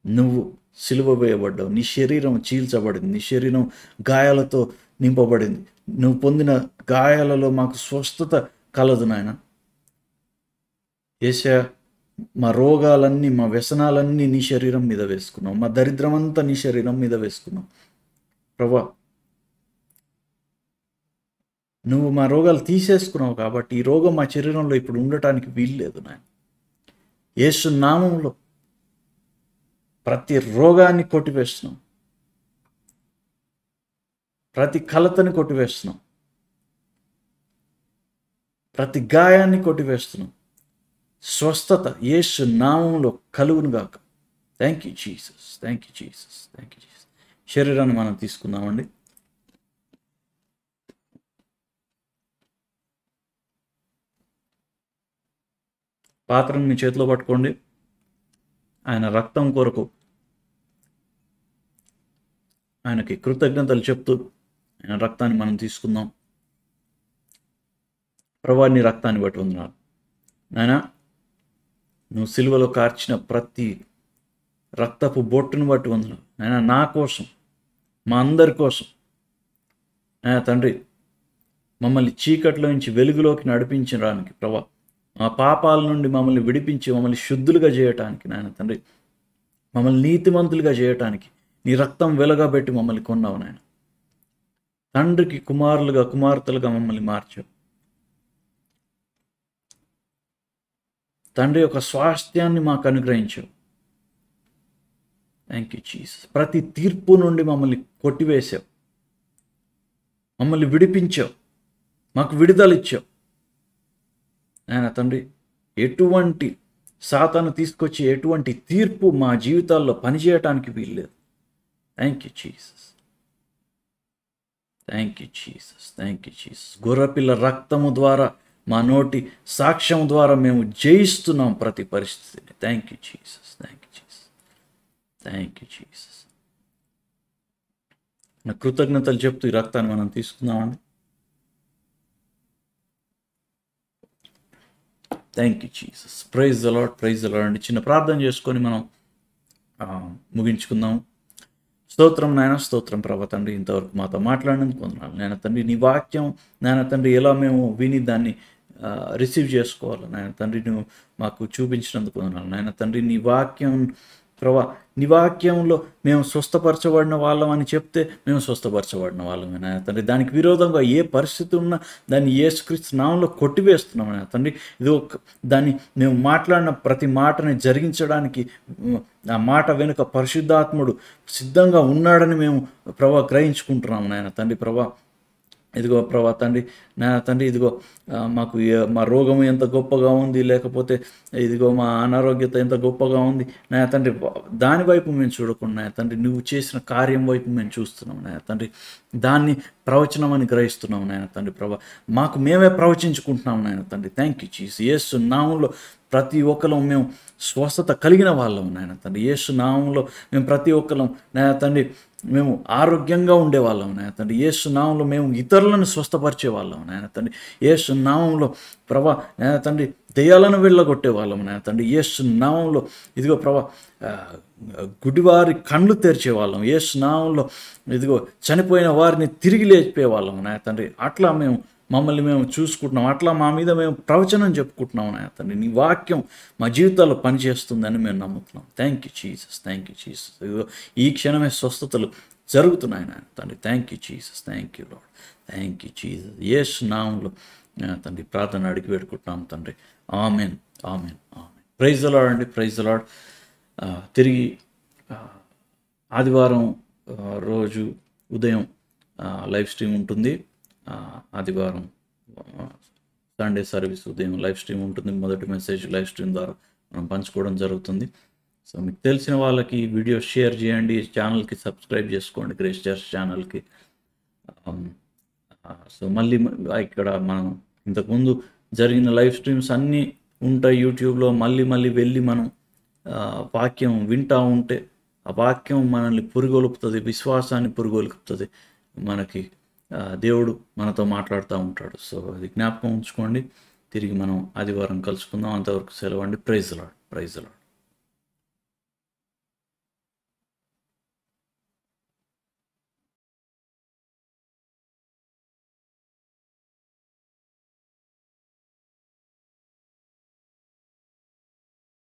నువ్వు సిలువ వేయబడ్డావు, నీ శరీరం చీల్చబడింది, నీ శరీరం గాయాలతో నింపబడింది. నువ్వు పొందిన గాయాలలో మాకు స్వస్థత కలదు నాయన. యేసయ్యా, మా రోగాలన్నీ, మా వ్యసనాలన్నీ నీ శరీరం మీద వేసుకున్నావు, మా దరిద్రం అంతా నీ శరీరం మీద వేసుకున్నావు ప్రభా. నువ్వు మా రోగాలు తీసేసుకున్నావు కాబట్టి ఈ రోగం మా శరీరంలో ఇప్పుడు ఉండటానికి వీల్లేదు నాయన. యేసు నామములో ప్రతి రోగాన్ని కొట్టివేస్తున్నాం, ప్రతి కలతని కొట్టివేస్తున్నాం, ప్రతి గాయాన్ని కొట్టివేస్తున్నాం. స్వస్థత యేసు నామములో కలుగును గాక. Thank you Jesus, thank you Jesus, thank you Jesus. శరీరాన్ని మనం తీసుకుందామండి. పాత్రను మీ చేతిలో పట్టుకోండి. ఆయన రక్తం కొరకు ఆయనకి కృతజ్ఞతలు చెప్తూ ఆయన రక్తాన్ని మనం తీసుకుందాం. ప్రభువా, నీ రక్తాన్ని బట్టి వందనాలు నాయన. నువ్వు సిలువలో కార్చిన ప్రతి రక్తపు బొట్టును బట్టి వందనాలు నాయన. నా కోసం, మా అందరి కోసం నాయన తండ్రి, మమ్మల్ని చీకట్లో నుంచి వెలుగులోకి నడిపించడానికి ప్రభా, మా పాపాల నుండి మమ్మల్ని విడిపించి మమ్మల్ని శుద్ధులుగా చేయటానికి నాయన తండ్రి, మమ్మల్ని నీతిమంతులుగా చేయటానికి నీ రక్తం వెలగబెట్టి మమ్మల్ని కొన్నావు నాయన. తండ్రికి కుమారులుగా, కుమార్తెలుగా మమ్మల్ని మార్చావు తండ్రి. యొక్క స్వాస్థ్యాన్ని మాకు అనుగ్రహించావు. Thank you Jesus. ప్రతి తీర్పు నుండి మమ్మల్ని కొట్టివేశావు, మమ్మల్ని విడిపించావు, మాకు విడుదల ఇచ్చావు నాయన తండ్రి. ఎటువంటి సాతాను తీసుకొచ్చి ఎటువంటి తీర్పు మా జీవితాల్లో పనిచేయటానికి వీల్లేదు. Thank you Jesus, thank you Jesus, thank you Jesus. గొర్రెపిల్ల రక్తము ద్వారా, మా నోటి సాక్ష్యం ద్వారా మేము జయిస్తున్నాం ప్రతి పరిస్థితిని. Thank you Jesus, thank you Jesus, thank you Jesus. నా కృతజ్ఞతలు చెప్తూ ఈ రక్తాన్ని మనం తీసుకుందామండి. Thank you Jesus. Praise the Lord, praise the Lord అండి. చిన్న ప్రార్థన చేసుకొని మనం ముగించుకుందాం. స్తోత్రం నాయన, స్తోత్రం ప్రభా తండ్రి. ఇంతవరకు మాతో మాట్లాడినందుకు వందనాలు నాయన తండ్రి. నీ వాక్యం నాయన తండ్రి ఎలా మేము విని దాన్ని రిసీవ్ చేసుకోవాలి నాయన తండ్రి, నువ్వు మాకు చూపించినందుకు వందనాలు నాయన తండ్రి. నీ వాక్యం ప్రభా, నీ వాక్యంలో మేము స్వస్థపరచబడిన వాళ్ళం అని చెప్తే మేము స్వస్థపరచబడిన వాళ్ళమే నాయన తండ్రి. దానికి విరోధంగా ఏ పరిస్థితి ఉన్నా దాన్ని యేసుక్రీస్తు నామంలో కొట్టివేస్తున్నాం నాయన తండ్రి. ఇది దాన్ని మేము మాట్లాడిన ప్రతి మాటని జరిగించడానికి ఆ మాట వెనుక పరిశుద్ధాత్ముడు సిద్ధంగా ఉన్నాడని మేము ప్రభా గ్రహించుకుంటున్నాము నాయన తండ్రి. ప్రభా, ఇదిగో ప్రభా తండ్రి, నాయన తండ్రి, ఇదిగో మాకు మా రోగము ఎంత గొప్పగా ఉంది, లేకపోతే ఇదిగో మా అనారోగ్యత ఎంత గొప్పగా ఉంది నాయన తండ్రి, దాని వైపు మేము చూడకుండా నాయన తండ్రి, నువ్వు చేసిన కార్యం వైపు మేము చూస్తున్నాం నాయన తండ్రి. దాన్ని ప్రవచనం అని గ్రహిస్తున్నాం నాయన తండ్రి. ప్రభా, మాకు మేమే ప్రవచించుకుంటున్నాం నాయన తండ్రి. Thank you Jesus. యేసు నామములో ప్రతి ఒక్కరం మేము స్వస్థత కలిగిన వాళ్ళం నాయన తండ్రి. యేసు నామంలో మేము ప్రతి ఒక్కరం నాయన తండ్రి మేము ఆరోగ్యంగా ఉండేవాళ్ళం నాయన తండ్రి. యేసు నామంలో మేము ఇతరులను స్వస్థపరిచే వాళ్ళం నాయన తండ్రి. యేసు నామంలో ప్రభా నాయన తండ్రి దెయ్యాలను వెళ్ళగొట్టే వాళ్ళం నాయన తండ్రి. యేసు నామంలో ఇదిగో ప్రభా గుడివారి కళ్ళు తెరిచే వాళ్ళం. యేసు నామంలో ఇదిగో చనిపోయిన వారిని తిరిగి లేపే వాళ్ళం నాయన తండ్రి. అట్లా మమ్మల్ని మేము చూసుకుంటున్నాం, అట్లా మా మీద మేము ప్రవచనం చెప్పుకుంటున్నాం నాయన తండ్రి. నీ వాక్యం మా జీవితాల్లో పనిచేస్తుందని మేము నమ్ముతున్నాం. Thank you Jesus, thank you Jesus. ఇదిగో ఈ క్షణమే స్వస్థతలు జరుగుతున్నాయి నాయన తండ్రి. Thank you Jesus, thank you Lord, thank you Jesus. యేసు నామంలో తండ్రి ప్రార్థన అడిగి పెట్టుకుంటున్నాం తండ్రి. Amen, amen, amen. Praise the Lord అండి, ప్రైజ్ ద లార్డ్. తిరిగి ఆదివారం రోజు ఉదయం లైవ్ స్ట్రీమ్ ఉంటుంది. ఆదివారం సండే సర్వీస్ ఉదయం లైవ్ స్ట్రీమ్ ఉంటుంది. మొదటి మెసేజ్ లైవ్ స్ట్రీమ్ ద్వారా మనం పంచుకోవడం జరుగుతుంది. సో మీకు తెలిసిన వాళ్ళకి వీడియో షేర్ చేయండి, ఛానల్కి సబ్స్క్రైబ్ చేసుకోండి, గ్రేస్ చర్చ్ ఛానల్కి. సో మళ్ళీ ఇక్కడ మనం ఇంతకుముందు జరిగిన లైవ్ స్ట్రీమ్స్ అన్నీ ఉంటాయి యూట్యూబ్లో. మళ్ళీ వెళ్ళి మనం వాక్యం వింటూ ఉంటే ఆ వాక్యం మనల్ని పురుగొలుపుతుంది, విశ్వాసాన్ని పురుగొలుపుతుంది. మనకి దేవుడు మనతో మాట్లాడుతూ ఉంటాడు. సో అది జ్ఞాపకం ఉంచుకోండి. తిరిగి మనం ఆదివారం కలుసుకుందాం. అంతవరకు సెలవు అండి. Praise the Lord, praise the lord.